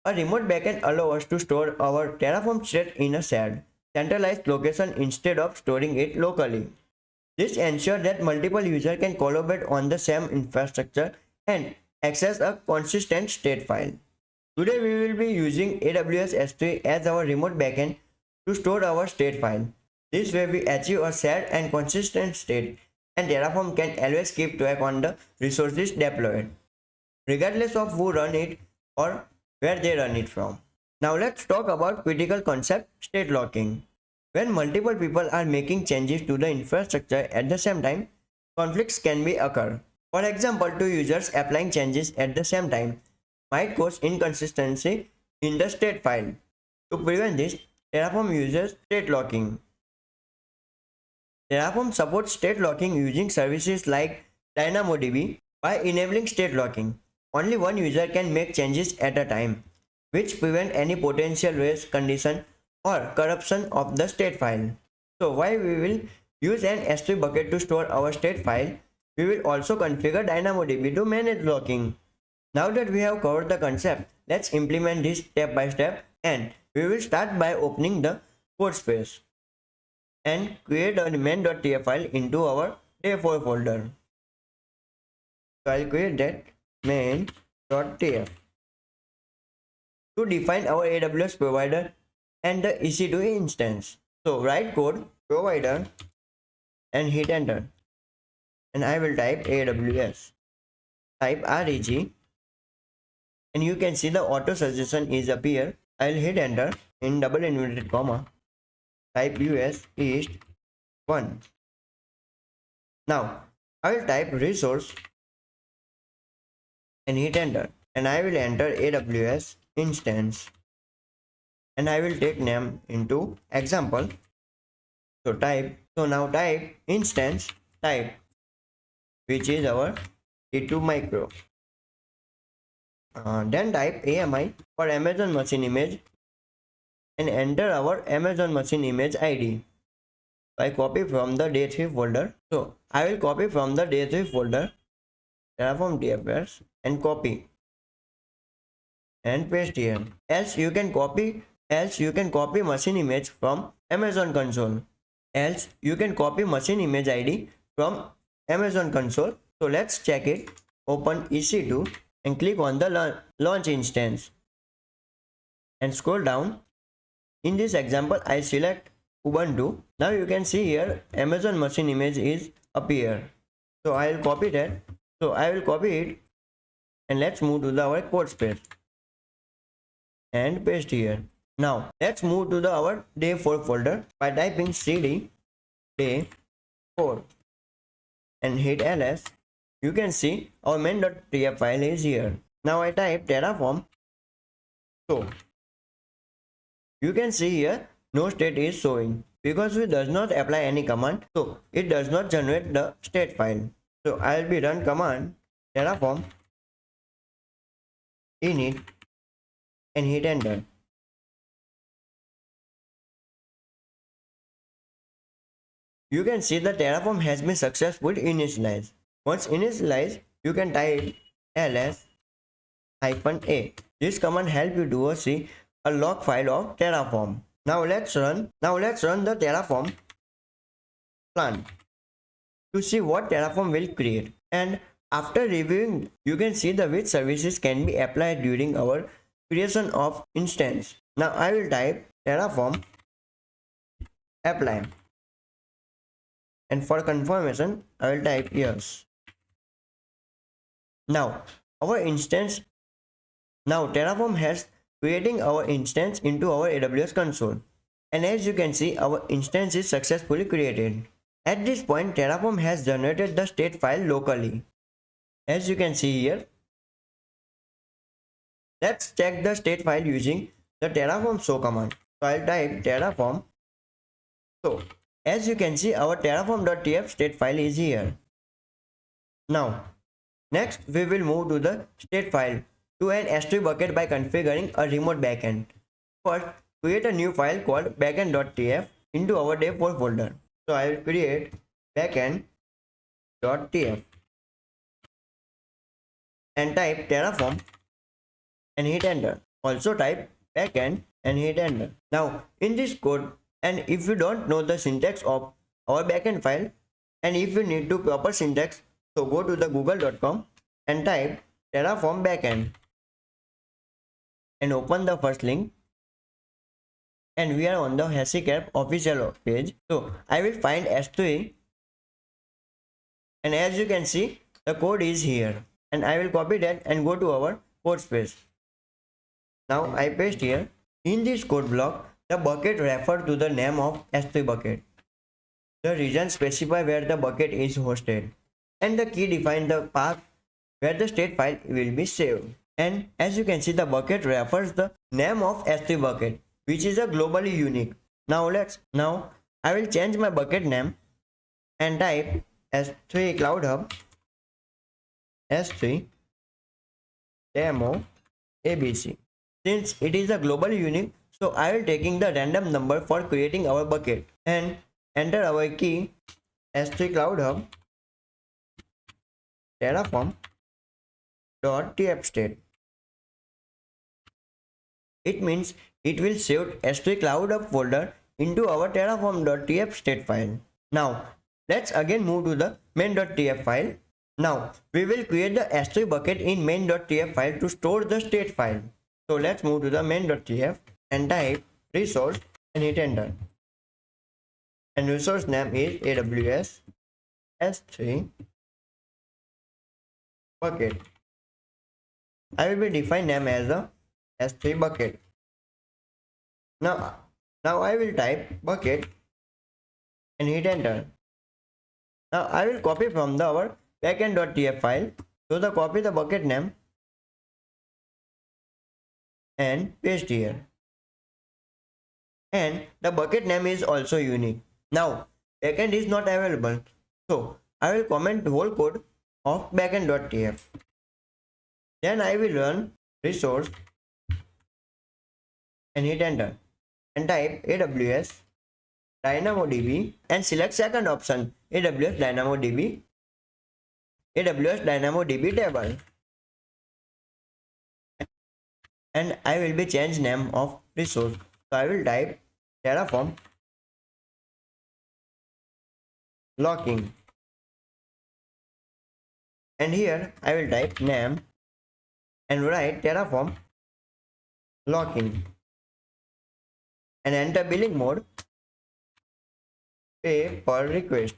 A remote backend allows us to store our Terraform state in a shared, centralized location instead of storing it locally. This ensures that multiple users can collaborate on the same infrastructure and access a consistent state file. Today we will be using AWS S3 as our remote backend to store our state file. This way we achieve a shared and consistent state, and Terraform can always keep track on the resources deployed, regardless of who run it or where they run it from. Now let's talk about critical concept, state locking. When multiple people are making changes to the infrastructure at the same time, conflicts can be occur. For example, two users applying changes at the same time might cause inconsistency in the state file. To prevent this, Terraform uses state locking. Terraform supports state locking using services like DynamoDB. By enabling state locking, only one user can make changes at a time, which prevent any potential race condition or corruption of the state file. So while we will use an S3 bucket to store our state file, we will also configure DynamoDB to manage locking. Now that we have covered the concept, let's implement this step by step, and we will start by opening the code space and create a main.tf file into our day4 folder. So I'll create that main.tf to define our AWS provider and the EC2 instance. So write code provider and hit enter, and I will type AWS, type reg, and you can see the auto suggestion is appear. I'll hit enter in double inverted comma, type US East 1. Now I will type resource and hit enter, and I will enter AWS instance, and I will take name into example. So now type instance type, which is our T2 micro. Then type AMI for Amazon machine image and enter our Amazon machine image ID. I copy from the day3 folder. So I will copy from the day3 folder Terraform DFS and copy and paste here. Else you can copy machine image from Amazon console. Else you can copy machine image ID from Amazon console. So let's check it. Open EC2 and click on the launch instance and scroll down. In this example, I select Ubuntu. Now you can see here Amazon machine image is appear. So I will copy that. So I will copy it, and let's move to our code space and paste here. Now let's move to our day4 folder by typing cd day4 and hit ls. You can see our main.tf file is here. Now I type Terraform. So you can see here no state is showing because we does not apply any command, so it does not generate the state file. So I will be run command Terraform init and hit enter. You can see the Terraform has been successfully initialized. Once initialized, you can type ls-a. This command helps you to see a log file of Terraform. Now let's run the Terraform plan to see what Terraform will create. And after reviewing, you can see the which services can be applied during our creation of instance. Now I will type Terraform apply, and for confirmation I will type yes. Now our instance now Terraform has creating our instance into our AWS console, and as you can see our instance is successfully created. At this point Terraform has generated the state file locally, as you can see here. Let's check the state file using the Terraform show command. So I'll type Terraform. So as you can see our terraform.tf state file is here. Now next we will move to the state file to an S3 bucket by configuring a remote backend. First create a new file called backend.tf into our dev4 folder. So I will create backend.tf and type Terraform and hit enter. Also type backend and hit enter. Now in this code, and if you don't know the syntax of our backend file, and if you need to proper syntax, so go to the google.com and type Terraform backend and open the first link, and we are on the HashiCorp official page. So I will find S3, and as you can see the code is here, and I will copy that and go to our code space. Now I paste here. In this code block, the bucket refers to the name of S3 bucket. The region specify where the bucket is hosted, and the key define the path where the state file will be saved. And as you can see the bucket refers the name of S3 bucket, which is a globally unique. Now I will change my bucket name and type S3 Cloud Hub S3 demo ABC. Since it is a globally unique, so I will taking the random number for creating our bucket and enter our key S3 Cloud Hub Terraform .tf state. It means it will save S3 Cloud Hub folder into our terraform.tf state file. Now let's again move to the main.tf file. Now we will create the S3 bucket in main.tf file to store the state file. So let's move to the main.tf and type resource and hit enter. And resource name is AWS S3 bucket. I will be define name as a S3 bucket. Now I will type bucket and hit enter. Now I will copy from the our backend.tf file. So the copy the bucket name and paste here. And the bucket name is also unique. Now backend is not available, so I will comment the whole code of backend.tf. Then I will run resource and hit enter and type AWS DynamoDB and select second option AWS DynamoDB table, and I will be change name of resource. So I will type Terraform locking, and here I will type name and write Terraform locking and enter billing mode pay per request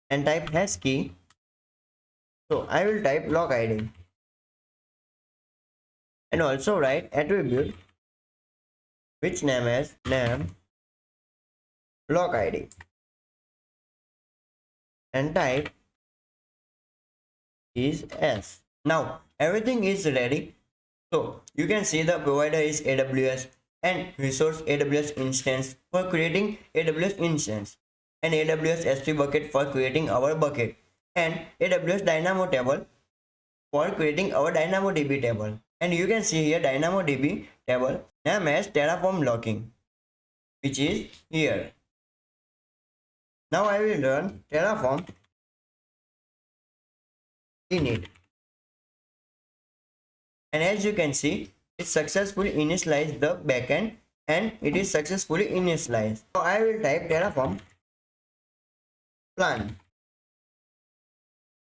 and type hash key. So I will type log ID and also write attribute which name as name log ID and type is S. Now everything is ready. So you can see the provider is AWS and resource AWS instance for creating AWS instance, and AWS S3 bucket for creating our bucket, and AWS Dynamo table for creating our DynamoDB table. And you can see here DynamoDB table name as Terraform locking, which is here. Now I will run Terraform init, and as you can see it successfully initialized the backend and it is successfully initialized. Now I will type Terraform plan,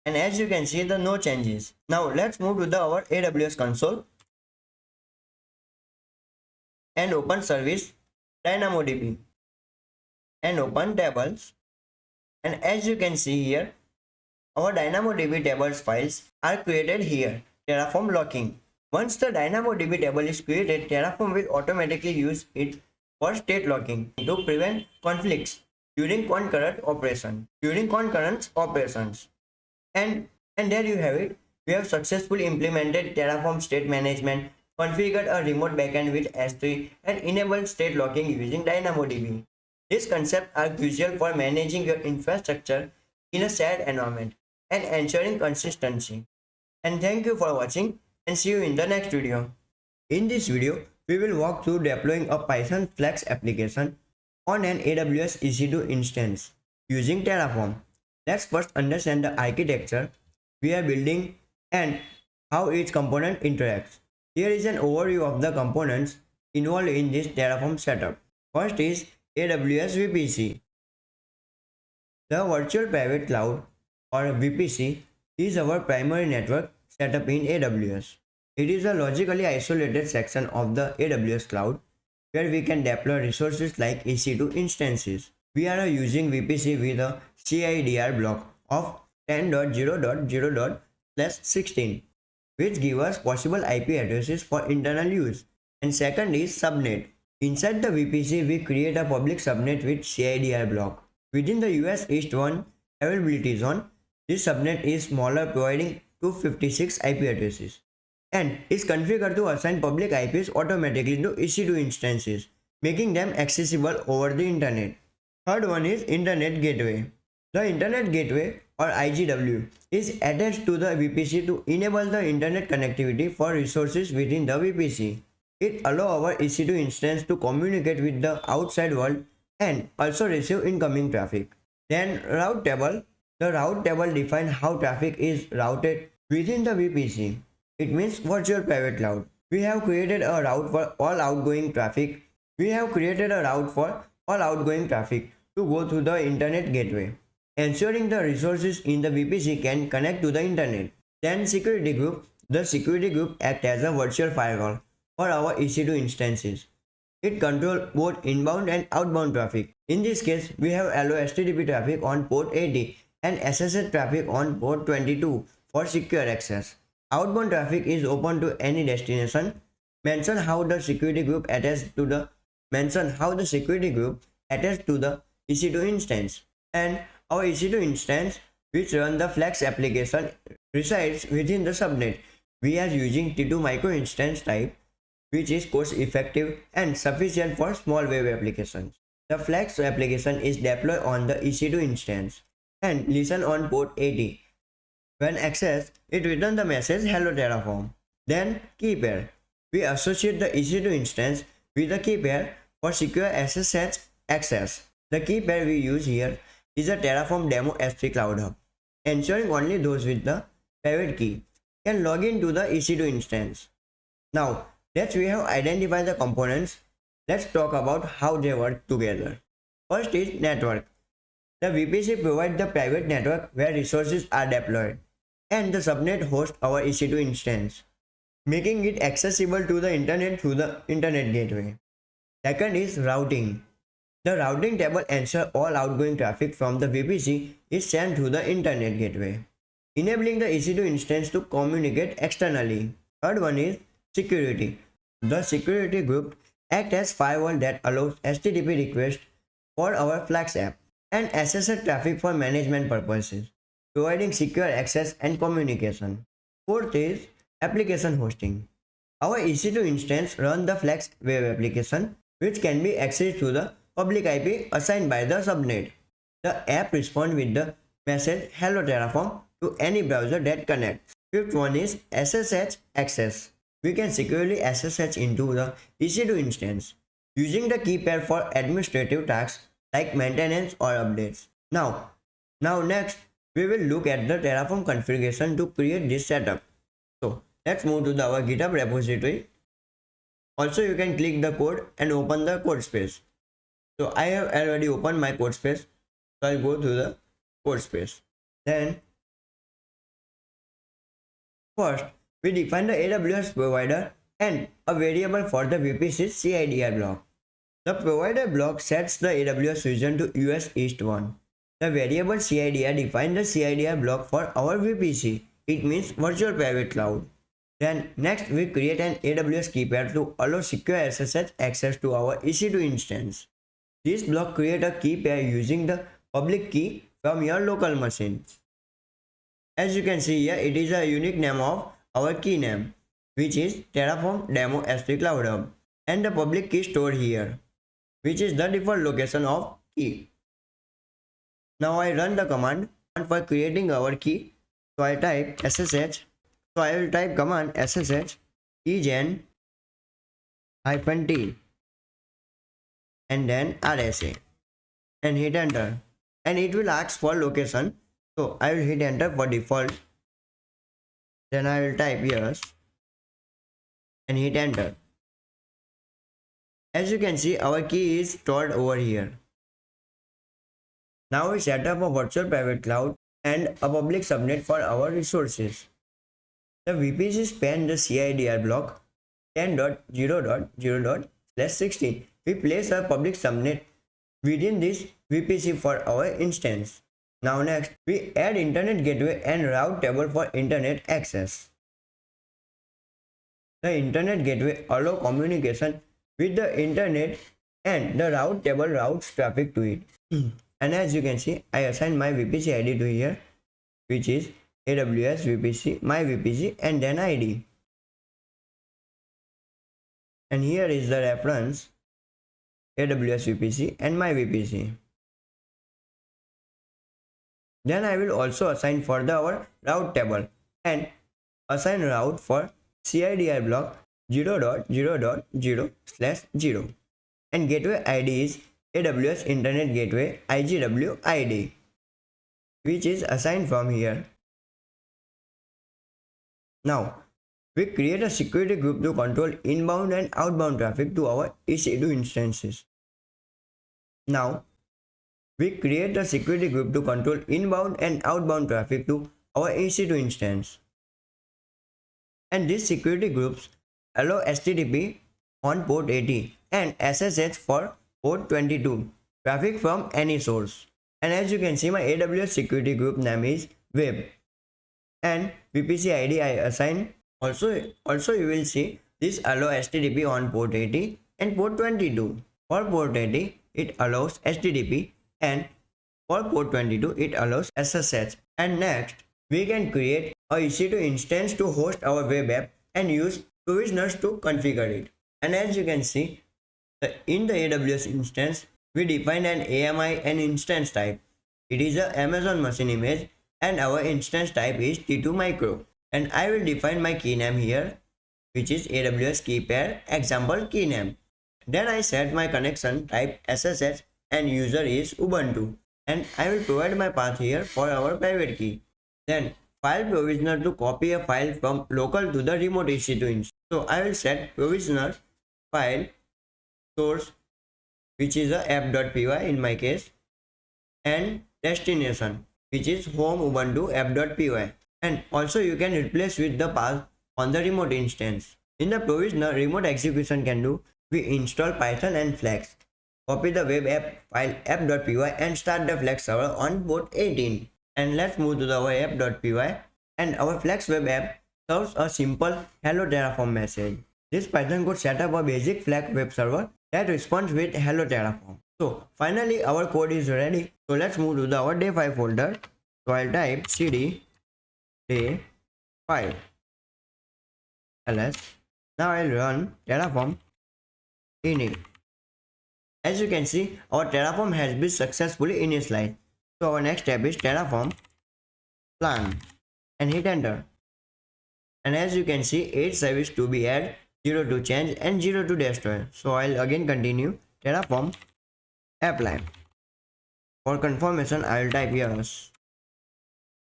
and as you can see the no changes. Now let's move to the our AWS console and open service DynamoDB and open tables And as you can see here, our DynamoDB tables files are created here. Terraform locking. Once the DynamoDB table is created, Terraform will automatically use it for state locking to prevent conflicts during concurrent operations. And there you have it. We have successfully implemented Terraform state management, configured a remote backend with S3, and enabled state locking using DynamoDB. These concepts are crucial for managing your infrastructure in a shared environment and ensuring consistency. And thank you for watching, and see you in the next video. In this video, we will walk through deploying a Python Flex application on an AWS EC2 instance using Terraform. Let's first understand the architecture we are building and how each component interacts. Here is an overview of the components involved in this Terraform setup. First is AWS VPC. The Virtual Private Cloud, or VPC, is our primary network setup in AWS. It is a logically isolated section of the AWS cloud where we can deploy resources like EC2 instances. We are using VPC with a CIDR block of 10.0.0.16, which gives us possible IP addresses for internal use. And second is subnet. Inside the VPC, we create a public subnet with CIDR block. Within the US East 1 availability zone, this subnet is smaller, providing 256 IP addresses, and is configured to assign public IPs automatically to EC2 instances, making them accessible over the internet. Third one is Internet Gateway. The Internet Gateway, or IGW, is attached to the VPC to enable the internet connectivity for resources within the VPC. It allows our EC2 instance to communicate with the outside world and also receive incoming traffic. Then route table. The route table defines how traffic is routed within the VPC. It means virtual private cloud. We have created a route for all outgoing traffic. To go through the internet gateway, ensuring the resources in the VPC can connect to the internet. Then security group. The security group acts as a virtual firewall for our EC2 instances. It controls both inbound and outbound traffic. In this case, we have allow HTTP traffic on port 80 and SSH traffic on port 22 for secure access. Outbound traffic is open to any destination. Mention how the security group attached to the EC2 instance. And our EC2 instance, which run the Flex application, resides within the subnet. We are using T2 micro instance type, which is cost effective and sufficient for small web applications. The Flex application is deployed on the EC2 instance and listen on port 80. When accessed, it returns the message "Hello Terraform." Then key pair. We associate the EC2 instance with the key pair for secure SSH access. The key pair we use here is a Terraform demo S3 Cloud Hub, ensuring only those with the private key can log into the EC2 instance. Now that we have identified the components, let's talk about how they work together. First is network. The VPC provides the private network where resources are deployed, and the subnet hosts our EC2 instance, making it accessible to the internet through the internet gateway. Second is routing. The routing table ensures all outgoing traffic from the VPC is sent through the internet gateway, enabling the EC2 instance to communicate externally. Third one is security. The security group acts as firewall that allows HTTP requests for our Flex app and SSH traffic for management purposes, providing secure access and communication. Fourth is application hosting. Our EC2 instance runs the Flex web application, which can be accessed through the public IP assigned by the subnet. The app responds with the message "Hello Terraform" to any browser that connects. Fifth one is SSH access. We can securely SSH into the EC2 instance using the key pair for administrative tasks like maintenance or updates. Now next, we will look at the Terraform configuration to create this setup. So let's move to our GitHub repository. Also, you can click the code and open the code space. So I have already opened my code space. So I'll go to the code space. Then first, we define the AWS provider and a variable for the VPC CIDR block. The provider block sets the AWS region to US East 1. The variable CIDR defines the CIDR block for our VPC. It means virtual private cloud. Then next we create an AWS key pair to allow secure SSH access to our EC2 instance. This block creates a key pair using the public key from your local machine. As you can see here, it is a unique name of our key name, which is Terraform Demo S3 Cloud Hub, and the public key stored here, which is the default location of key. Now I run the command for creating our key. So I type SSH. So I will type command SSH keygen -t and then RSA and hit enter, and it will ask for location. So I will hit enter for default. Then I will type yes and hit enter. As you can see, our key is stored over here. Now we set up a virtual private cloud and a public subnet for our resources. The VPC span the CIDR block 10.0.0./16. We place a public subnet within this VPC for our instance. Now next, we add internet gateway and route table for internet access. The internet gateway allows communication with the internet, and the route table routes traffic to it. And as you can see, I assign my VPC ID to here, which is AWS VPC, my VPC, and then ID. And here is the reference AWS VPC and my VPC. Then I will also assign for our route table and assign route for CIDR block 0.0.0/0, and gateway ID is AWS Internet Gateway IGW ID, which is assigned from here. Now we create a security group to control inbound and outbound traffic to our EC2 instances. Now we create a security group to control inbound and outbound traffic to our EC2 instance. And these security groups allow HTTP on port 80 and SSH for port 22 traffic from any source. And as you can see, my AWS security group name is web, and VPC ID I assign. Also you will see this allow HTTP on port 80 and port 22. For port 80 it allows HTTP, and for port 22 it allows SSH. And next we can create a EC2 instance to host our web app and use provisioners to configure it. And as you can see, in the AWS instance we define an AMI and instance type. It is a Amazon machine image, and our instance type is T2 micro. And I will define my key name here, which is AWS key pair example key name. Then I set my connection type SSH and user is Ubuntu, and I will provide my path here for our private key. Then file provisioner to copy a file from local to the remote EC2 instance. So I will set provisioner file source, which is a app.py in my case, and destination, which is home Ubuntu app.py. And also you can replace with the path on the remote instance. In the provisioner, remote execution can do, we install Python and Flex. Copy the web app file app.py and start the Flex server on port 18. And let's move to our app.py, and our Flex web app serves a simple hello Terraform message. This Python code set up a basic Flex web server that responds with hello Terraform. So finally our code is ready. So let's move to our day 5 folder. So I'll type cd day 5 ls. Now I'll run Terraform init. As you can see, our Terraform has been successfully initialized. So our next step is Terraform plan and hit enter. And as you can see, 8 service to be added, 0 to change and 0 to destroy. So I'll again continue Terraform apply. For confirmation I will type yes.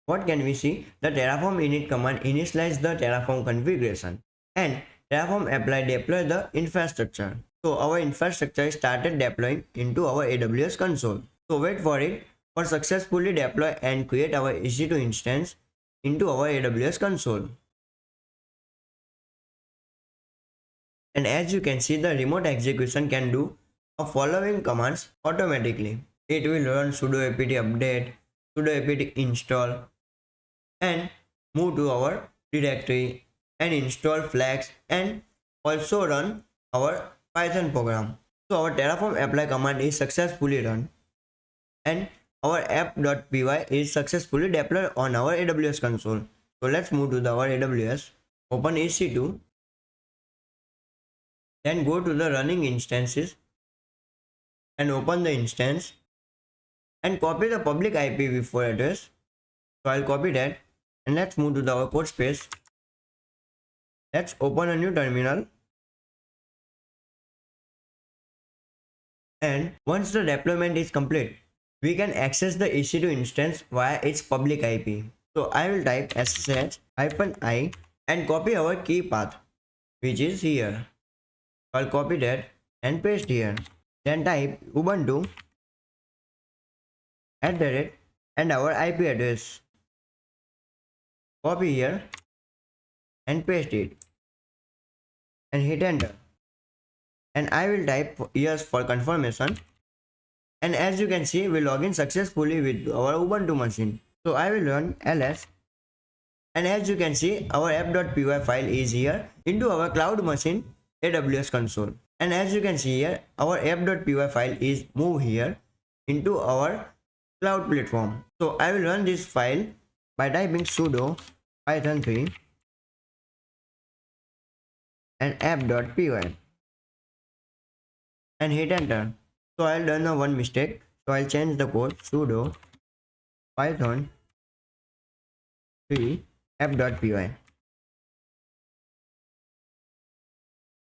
What can we see? The Terraform init command initializes the Terraform configuration, and Terraform apply deploy the infrastructure. So our infrastructure started deploying into our AWS console. So wait for it for successfully deploy and create our EC2 instance into our AWS console. And as you can see, the remote execution can do the following commands automatically. It will run sudo apt update, sudo apt install, and move to our directory and install flags and also run our Python program. So our Terraform apply command is successfully run and our app.py is successfully deployed on our AWS console. So let's move to our AWS, open EC2, then go to the running instances and open the instance and copy the public IPv4 address. So I'll copy that and let's move to our code space. Let's open a new terminal and once the deployment is complete, we can access the EC2 instance via its public IP. So I will type ssh-i and copy our key path, which is here. I'll copy that and paste here. Then type ubuntu @ and our IP address. Copy here and paste it and hit enter. And I will type yes for confirmation. And as you can see, we log in successfully with our Ubuntu machine. So I will run ls. And as you can see, our app.py file is here into our cloud machine AWS console. And as you can see here, our app.py file is moved here into our cloud platform. So I will run this file by typing sudo python3 and app.py and hit enter. So I'll done one mistake. So I'll change the code sudo python 3 app.py.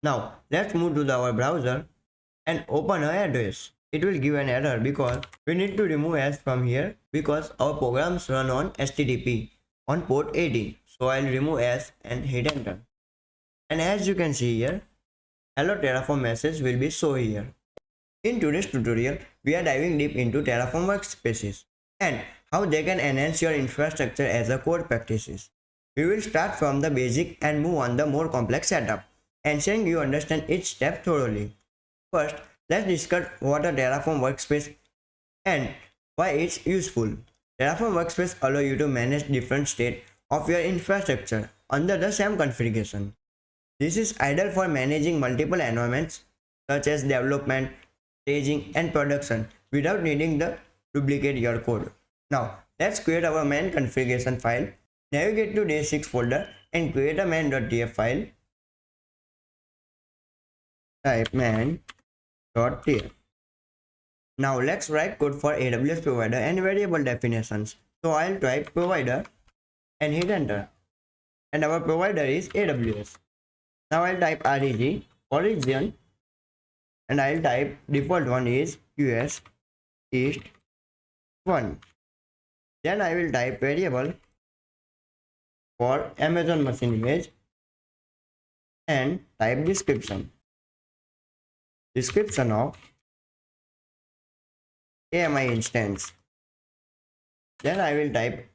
Now let's move to our browser and open our address. It will give an error because we need to remove s from here because our programs run on HTTP on port 80. So I'll remove s and hit enter. And as you can see here, hello Terraform message will be shown here. In today's tutorial, we are diving deep into Terraform workspaces and how they can enhance your infrastructure as a code practices. We will start from the basic and move on the more complex setup, ensuring you understand each step thoroughly. First, let's discuss what a Terraform workspace and why it's useful. Terraform workspace allow you to manage different states of your infrastructure under the same configuration. This is ideal for managing multiple environments such as development, staging and production without needing to duplicate your code. Now let's create our main configuration file. Navigate to day6 folder and create a main.tf file. Type main.tf. Now let's write code for AWS provider and variable definitions. So I'll type provider and hit enter. And our provider is AWS. Now I'll type reg for region and I'll type default one is US East 1. Then I will type variable for Amazon machine image and type description of AMI instance. Then I will type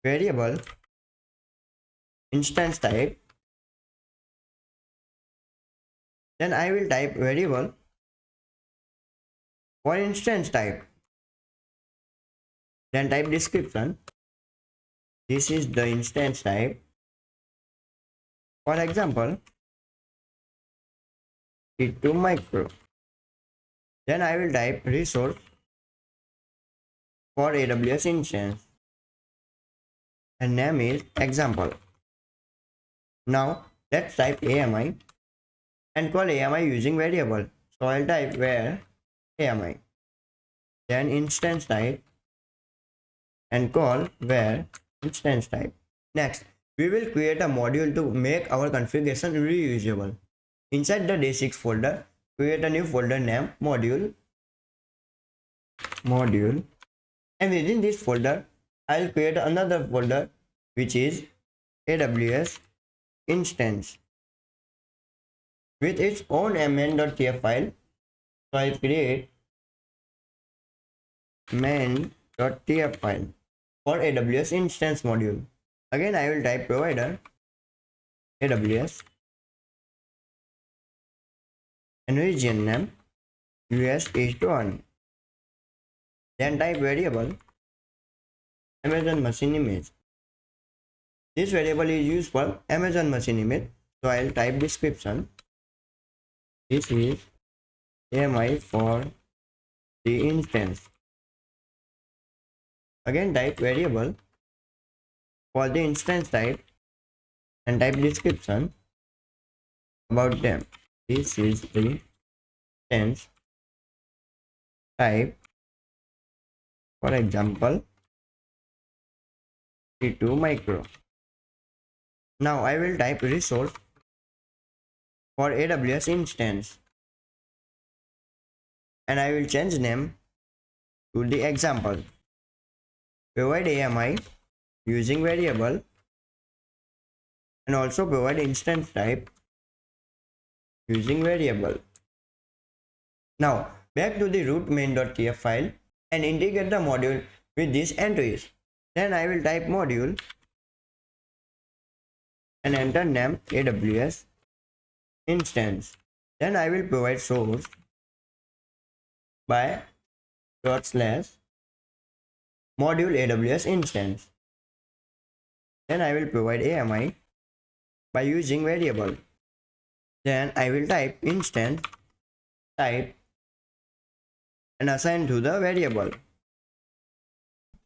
variable instance type. Then I will type variable for instance type. Then type description. This is the instance type. For example, T2 micro. Then I will type resource for AWS instance and name is example. Now let's type AMI and call AMI using variable. So I'll type where AMI, then instance type and call where instance type. Next, we will create a module to make our configuration reusable. Inside the day6 folder, create a new folder named module, and within this folder, I'll create another folder which is AWS instance with its own main.tf file. So I'll create main.tf file for AWS instance module. Again, I will type provider AWS and region name US is to 1. Then type variable Amazon machine image. This variable is used for Amazon machine image. So I'll type description. This is AMI for the instance. Again type variable for the instance type and type description about them. This is the instance type, for example E2 micro. Now I will type resource for AWS instance and I will change name to the example. Provide AMI using variable and also provide instance type using variable. Now back to the root main.tf file and integrate the module with these entries. Then I will type module and enter name AWS instance. Then I will provide source by /module AWS instance. Then I will provide AMI by using variable. Then I will type instance type and assign to the variable.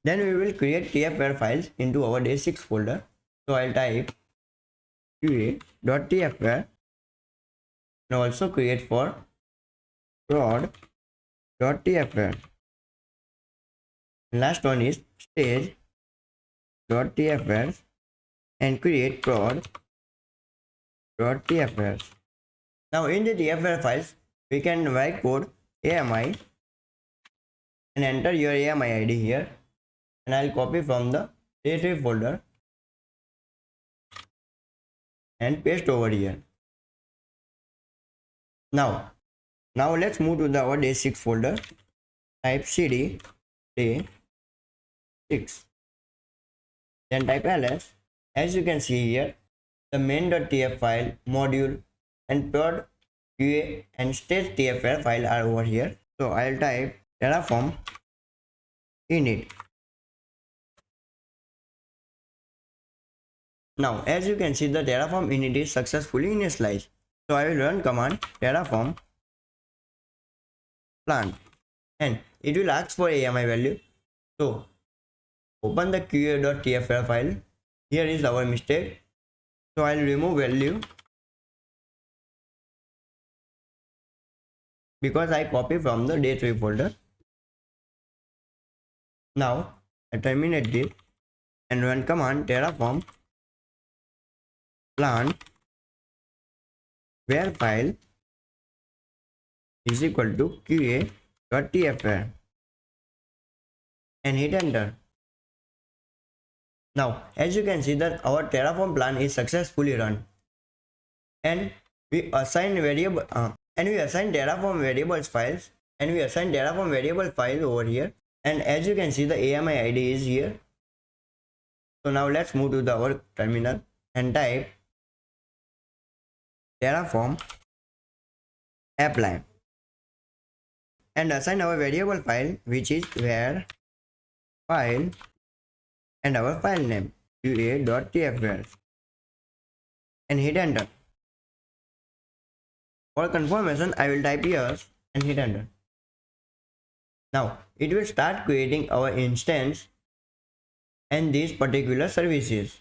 Then we will create tfware files into our day6 folder. So I'll type qa.tfware and also create for prod.tfware. Last one is stage.tfware and create prod.tfware. Now in the tfware files, we can write code AMI and enter your AMI ID here, and I'll copy from the day3 folder and paste over here. Now let's move to our day6 folder. Type cd day6, then type ls. As you can see here, the main.tf file, module and prod, qa and stage tfware file are over here. So I'll type terraform init. Now as you can see, the terraform init is successfully initialized. So I will run command terraform plant and it will ask for AMI value. So open the qa.tfware file. Here is our mistake. So I'll remove value because I copy from the day3 folder. Now I terminate this and run command terraform plant where file is equal to qa.tfware and hit enter. Now as you can see that our terraform plan is successfully run and we assign variable terraform variables files and we assign terraform variable file over here, and as you can see the AMI ID is here. So now let's move to our terminal and type terraform apply and assign our variable file, which is where file and our file name qa.tfware and hit enter. For confirmation, I will type yes and hit enter. Now it will start creating our instance and these particular services.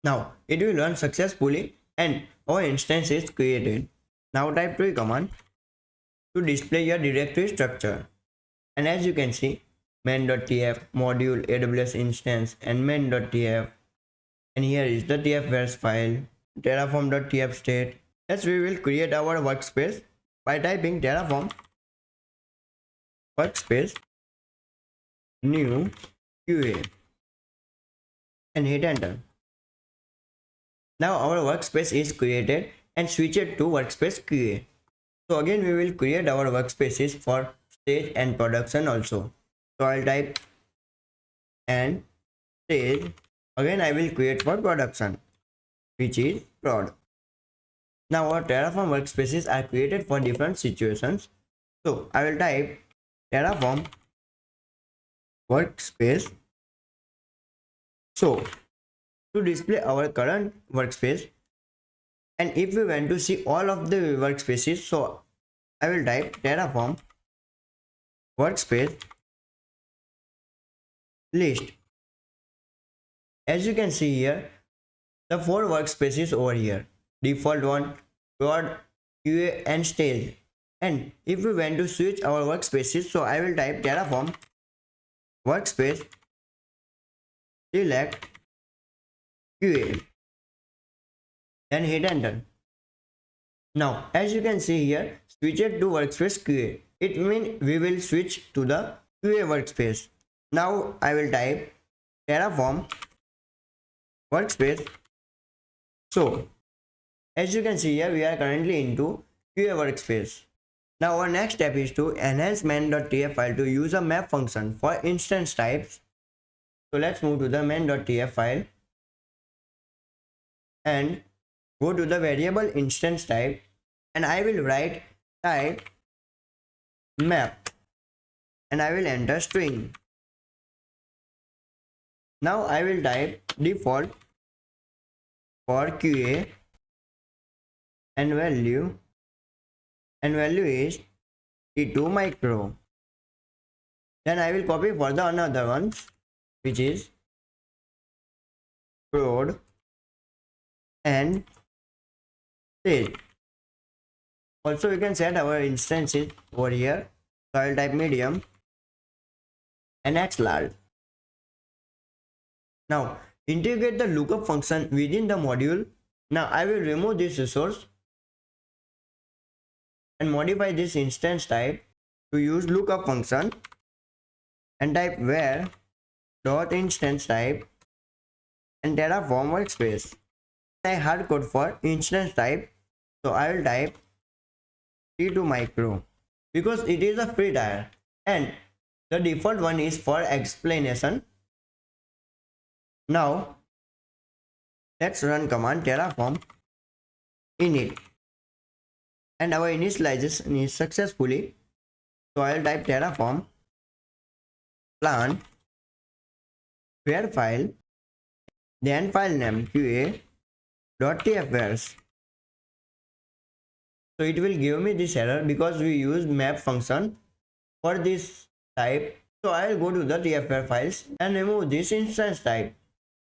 Now it will run successfully and our instance is created. Now type tree command to display your directory structure, and as you can see main.tf, module, AWS instance and main.tf, and here is the tfwares file, terraform.tf state. Next we will create our workspace by typing terraform workspace new qa and hit enter. Now our workspace is created and switch it to workspace qa. So again we will create our workspaces for stage and production also. So I'll type and stage. Again I will create for production, which is prod. Now our Terraform workspaces are created for different situations. So I will type Terraform workspace. So to display our current workspace, and if we want to see all of the workspaces, so I will type Terraform workspace list. As you can see here, the 4 workspaces over here: default one, prod, QA and stage. And if we want to switch our workspaces, so I will type Terraform workspace select QA, then hit enter. Now as you can see here, switch it to workspace QA. It means we will switch to the QA workspace. Now I will type Terraform workspace. So as you can see here, we are currently into QA workspace. Now our next step is to enhance main.tf file to use a map function for instance types. So let's move to the main.tf file and go to the variable instance type, and I will write type map and I will enter string. Now I will type default for QA and value is T2 micro. Then I will copy for the another ones, which is prod and stage. Also we can set our instances over here. So I will type medium and x large. Now integrate the lookup function within the module. Now I will remove this resource and modify this instance type to use lookup function and type where dot instance type and Terraform workspace. I hard code for instance type, so I will type T2 micro because it is a free tier and the default one is for explanation. Now let's run command Terraform init, and our initialization is successfully. So I will type Terraform plan where file, then file name qa.tfvares. So it will give me this error because we use map function for this type. So I will go to the tfvar files and remove this instance type.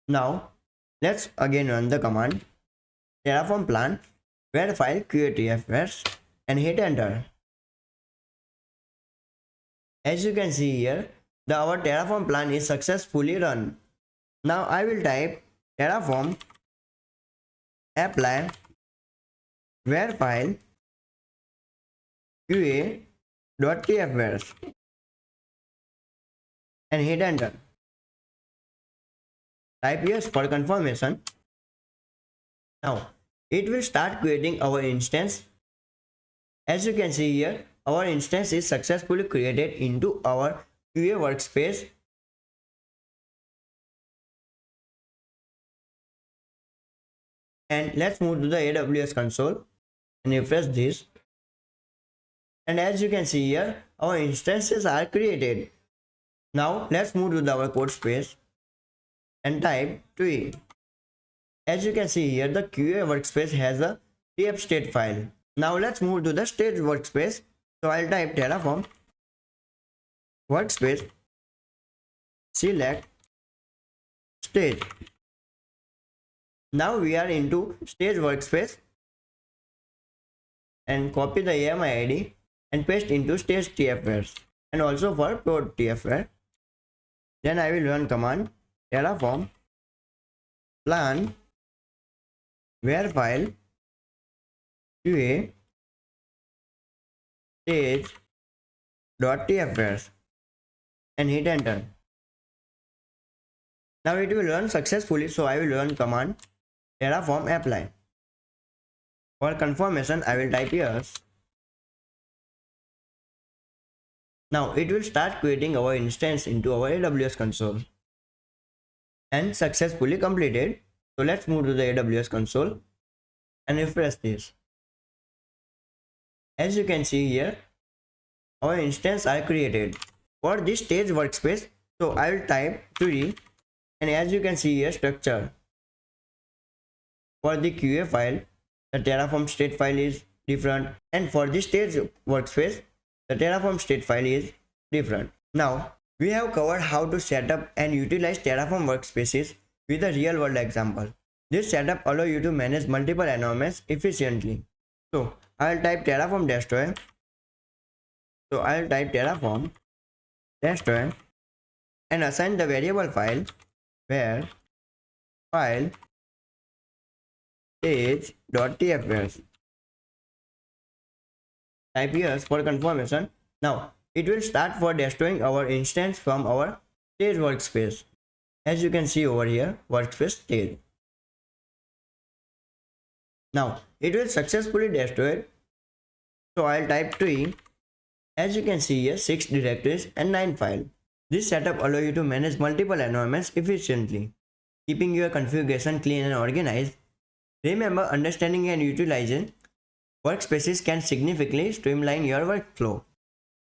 Now let's again run the command Terraform plan where file qa.tfvares and hit enter. As you can see here, our Terraform plan is successfully run. Now I will type Terraform apply where file qa.tfvares and hit enter. Type yes for confirmation. Now it will start creating our instance. As you can see here, our instance is successfully created into our QA workspace. And let's move to the AWS console and refresh this. And as you can see here, our instances are created. Now let's move to our code space and type tree. As you can see here, the QA workspace has a tf state file. Now let's move to the stage workspace. So I'll type Terraform workspace select stage. Now we are into stage workspace and copy the AMI ID and paste into stage tfvares and also for prod tfvar. Then I will run command Terraform plan where file qa stage.tfvares and hit enter. Now it will run successfully, so I will run command Terraform apply. For confirmation, I will type yes. Now it will start creating our instance into our AWS console and successfully completed. So let's move to the AWS console and refresh this. As you can see here, our instance are created. For this stage workspace, so I will type tree, and as you can see here, structure. For the QA file, the Terraform state file is different, and for the stage workspace, the Terraform state file is different. Now, we have covered how to set up and utilize Terraform workspaces with a real world example. This setup allows you to manage multiple environments efficiently. So, I'll type Terraform destroy. So, I'll type Terraform destroy and assign the variable file where file stage.tfs. Type yes for confirmation. Now, it will start for destroying our instance from our stage workspace. As you can see over here, workspace stage. Now, it will successfully destroy it. So, I'll type tree. As you can see here, 6 directories and 9 files. This setup allows you to manage multiple environments efficiently, keeping your configuration clean and organized. Remember, understanding and utilizing workspaces can significantly streamline your workflow.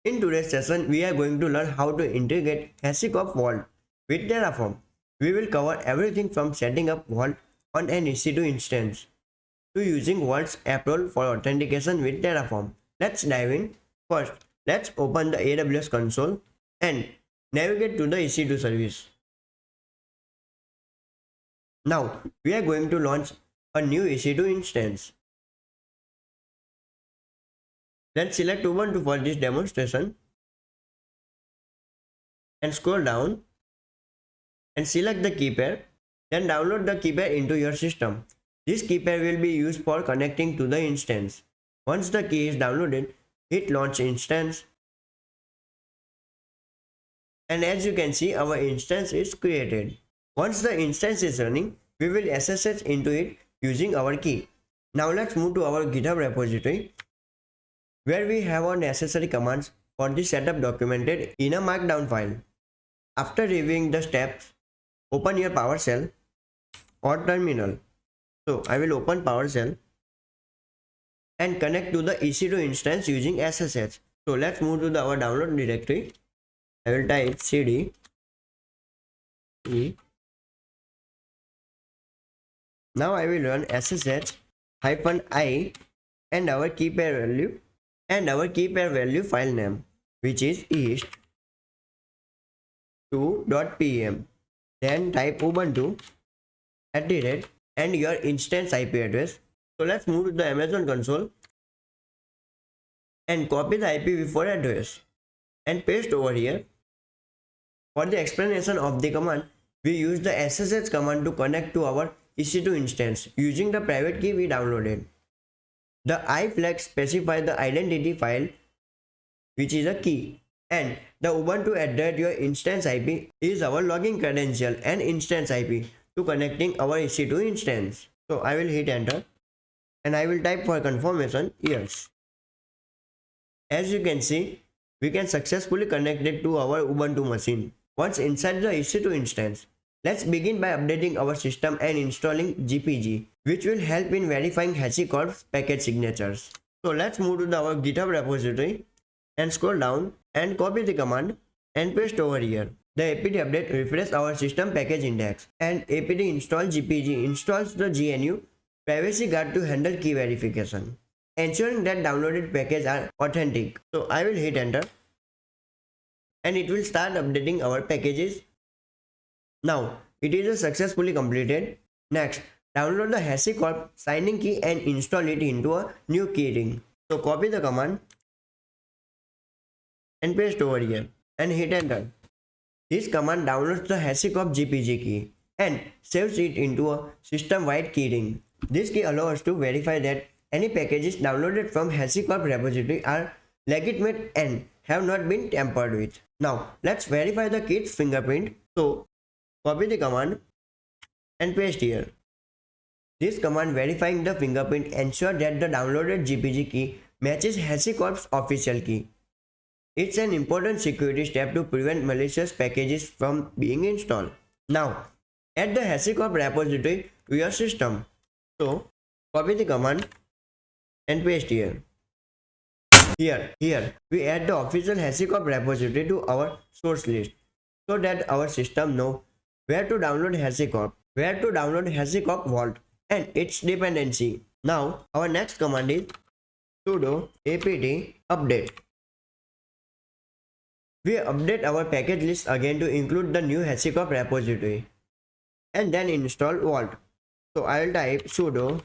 In today's session, we are going to learn how to integrate HashiCorp Vault with Terraform. We will cover everything from setting up Vault on an EC2 instance to using Vault's app role for authentication with Terraform. Let's dive in. First, let's open the AWS console and navigate to the EC2 service. Now, we are going to launch a new EC2 instance. Then select Ubuntu for this demonstration and scroll down and select the key pair. Then download the key pair into your system. This key pair will be used for connecting to the instance. Once the key is downloaded, hit launch instance. And as you can see, our instance is created. Once the instance is running, we will SSH into it using our key. Now let's move to our GitHub repository, where we have our necessary commands for the setup documented in a markdown file. After reviewing the steps, open your PowerShell or terminal. So I will open PowerShell and connect to the EC2 instance using SSH. So let's move to our download directory. I will type cd e. Now I will run ssh -i and our key pair value file name, which is east2.pm. Then type ubuntu @ and your instance IP address. So let's move to the Amazon console and copy the IPv4 address and paste over here. For the explanation of the command, we use the SSH command to connect to our EC2 instance using the private key we downloaded. The I flag specifies the identity file, which is a key, and the Ubuntu @ your instance IP is our login credential and instance IP to connecting our EC2 instance. So I will hit enter and I will type for confirmation yes. As you can see, we can successfully connect it to our Ubuntu machine. Once inside the EC2 instance, let's begin by updating our system and installing GPG, which will help in verifying HashiCorp's package signatures. So let's move to our GitHub repository and scroll down and copy the command and paste over here. The apt update refreshes our system package index, and apt install GPG installs the GNU privacy guard to handle key verification, ensuring that downloaded packages are authentic. So I will hit enter and it will start updating our packages. Now it is successfully completed. Next, download the HashiCorp signing key and install it into a new key ring. So copy the command and paste over here and hit enter. This command downloads the HashiCorp GPG key and saves it into a system-wide key ring. This key allows us to verify that any packages downloaded from HashiCorp repository are legitimate and have not been tampered with. Now let's verify the key's fingerprint. So copy the command and paste here. This command verifying the fingerprint ensures that the downloaded GPG key matches HashiCorp's official key. It's an important security step to prevent malicious packages from being installed. Now add the HashiCorp repository to your system. So copy the command and paste here. Here, we add the official HashiCorp repository to our source list so that our system know where to download HashiCorp Vault and its dependency. Now, our next command is sudo apt update. We update our package list again to include the new HashiCorp repository and then install Vault. So I will type sudo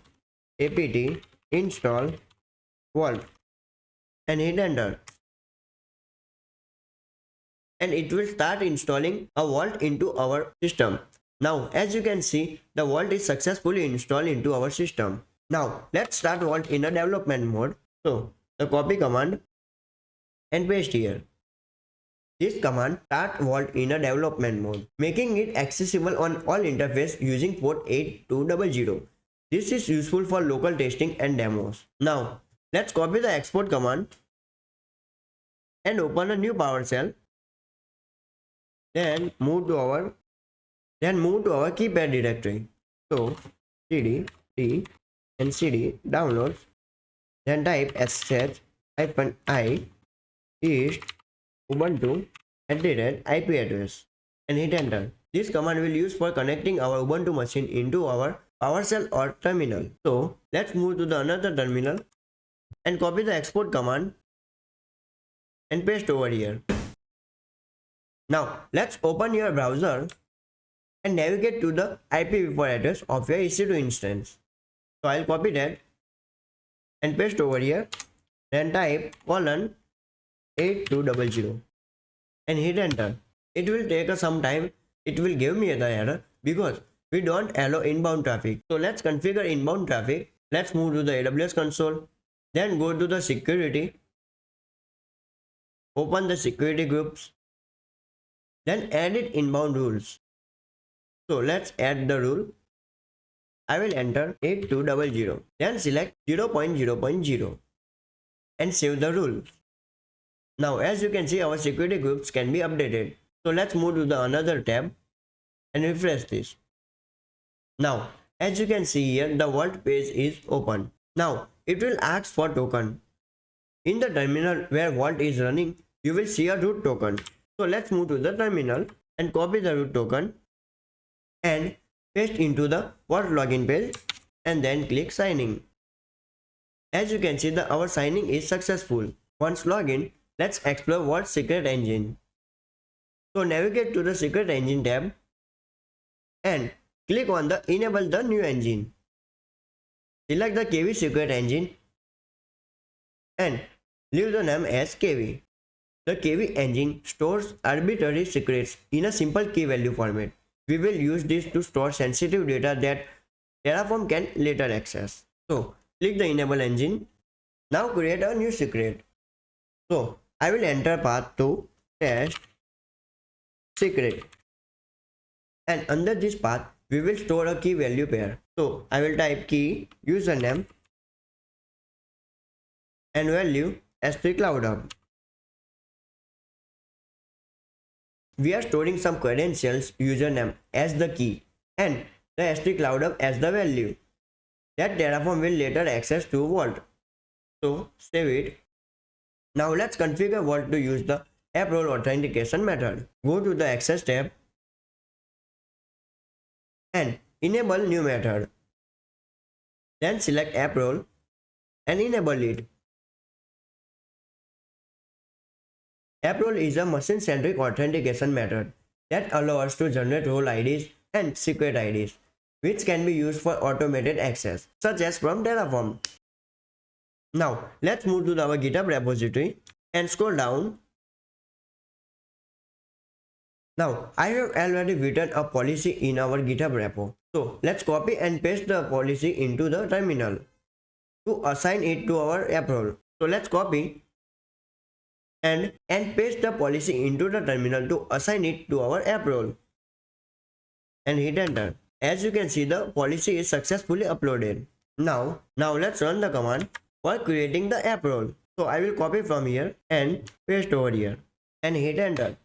apt install Vault and hit enter. And it will start installing a Vault into our system. Now, as you can see, the Vault is successfully installed into our system. Now, let's start Vault in a development mode. So, the copy command and paste here. This command start Vault in a development mode, making it accessible on all interface using port 8200. This is useful for local testing and demos. Now, let's copy the export command and open a new PowerShell. Then move to our keypad directory. So cd d and cd downloads. Then type sh-i east ubuntu @IP address and hit enter. This command will use for connecting our Ubuntu machine into our PowerShell or terminal. So let's move to the another terminal and copy the export command and paste over here. Now let's open your browser and navigate to the IPv4 address of your EC2 instance. So I'll copy that and paste over here. Then type :8200 and hit enter. It will take us some time. It will give me the error because we don't allow inbound traffic. So let's configure inbound traffic. Let's move to the AWS console. Then go to the security. Open the security groups. Then edit inbound rules. So let's add the rule. I will enter 8200. Then select 0.0.0 and save the rule. Now as you can see, our security groups can be updated. So let's move to the another tab and refresh this. Now as you can see here, the Vault page is open. Now it will ask for token. In the terminal where Vault is running, you will see a root token. So let's move to the terminal and copy the root token and paste into the Vault login page and then click sign in. As you can see, our signing is successful. Once login, let's explore Vault secret engine. So navigate to the secret engine tab and click on the enable the new engine. Select the KV secret engine and leave the name as KV. The KV engine stores arbitrary secrets in a simple key value format. We will use this to store sensitive data that Terraform can later access. So click the enable engine. Now create a new secret. So I will enter path to test secret. And under this path, we will store a key value pair. So I will type key username and value *cloud. We are storing some credentials username as the key and the *cloud as the value that Terraform will later access to Vault. So save it. Now let's configure Vault to use the app role authentication method. Go to the access tab and enable new method. Then select app role and enable it. App role is a machine-centric authentication method that allows us to generate role IDs and secret IDs, which can be used for automated access, such as from Terraform. Now, let's move to our GitHub repository and scroll down. Now, I have already written a policy in our GitHub repo. So, let's copy and paste the policy into the terminal to assign it to our app role. So, let's copy and paste the policy into the terminal to assign it to our app role and hit enter. As you can see, the policy is successfully uploaded. Now let's run the command for creating the app role. So I will copy from here and paste over here and hit enter.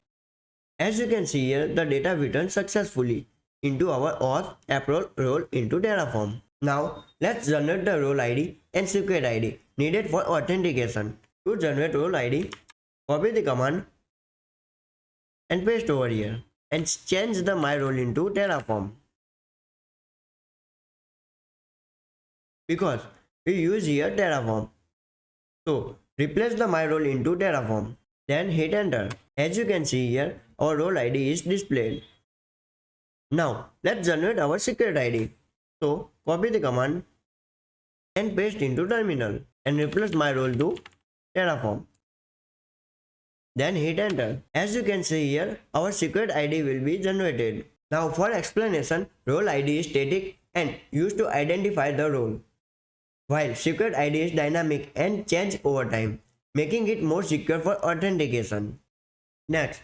As you can see here, the data returned successfully into our auth app role into Terraform. Now let's generate the role ID and secret ID needed for authentication. To generate role ID, copy the command and paste over here and change the my role into Terraform because we use here Terraform. So replace the my role into Terraform. Then hit enter. As you can see here, our role ID is displayed. Now let's generate our secret ID. So copy the command and paste into terminal and replace my role to Terraform. Then hit enter. As you can see here, our secret ID will be generated. Now for explanation, role ID is static and used to identify the role, while secret ID is dynamic and change over time, making it more secure for authentication. Next,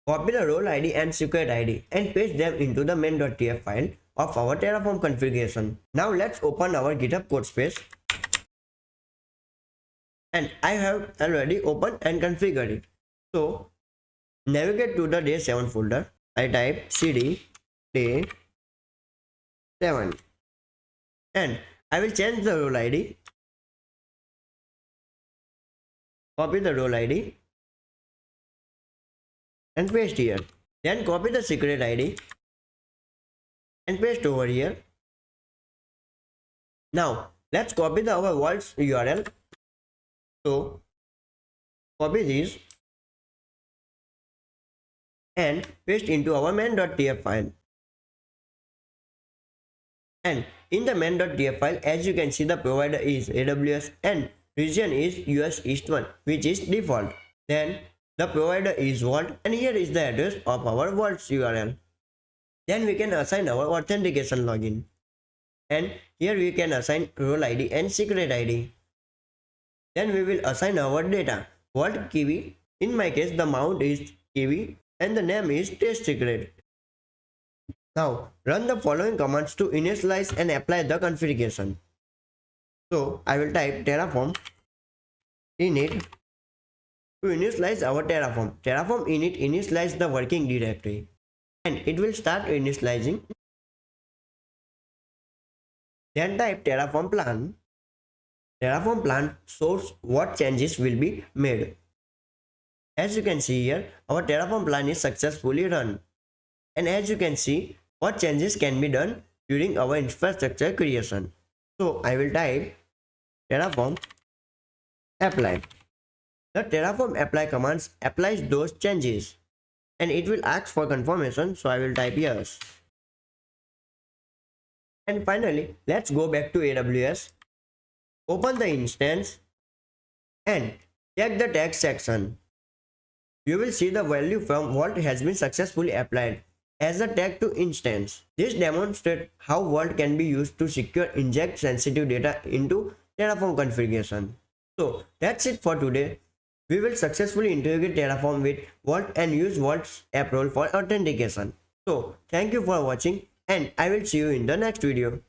copy the role ID and secret ID and paste them into the main.tf file of our Terraform configuration. Now let's open our GitHub code space. And I have already opened and configured it. So navigate to the day 7 folder. I type cd day 7 and I will change the role ID. Copy the role ID and paste here. Then copy the secret ID and paste over here. Now let's copy our vault's URL. So copy this and paste into our main.tf file. And in the main.tf file, as you can see, the provider is AWS and region is US East 1, which is default. Then the provider is vault and here is the address of our vault's URL. Then we can assign our authentication login. And here we can assign role ID and secret ID. Then we will assign our data. Vault key. In my case, the mount is key and the name is test secret. Now run the following commands to initialize and apply the configuration. So I will type terraform init to initialize our Terraform. Terraform init initialize the working directory and it will start initializing. Then type Terraform plan. Terraform plan shows what changes will be made. As you can see here, our Terraform plan is successfully run. And as you can see, what changes can be done during our infrastructure creation. So I will type Terraform apply. The Terraform apply commands applies those changes and it will ask for confirmation, so I will type yes. And finally, let's go back to AWS, open the instance and check the tag section. You will see the value from Vault has been successfully applied as a tag to instance. This demonstrates how Vault can be used to secure inject sensitive data into Terraform configuration. So that's it for today. We will successfully integrate Terraform with Vault and use Vault's app role for authentication. So thank you for watching and I will see you in the next video.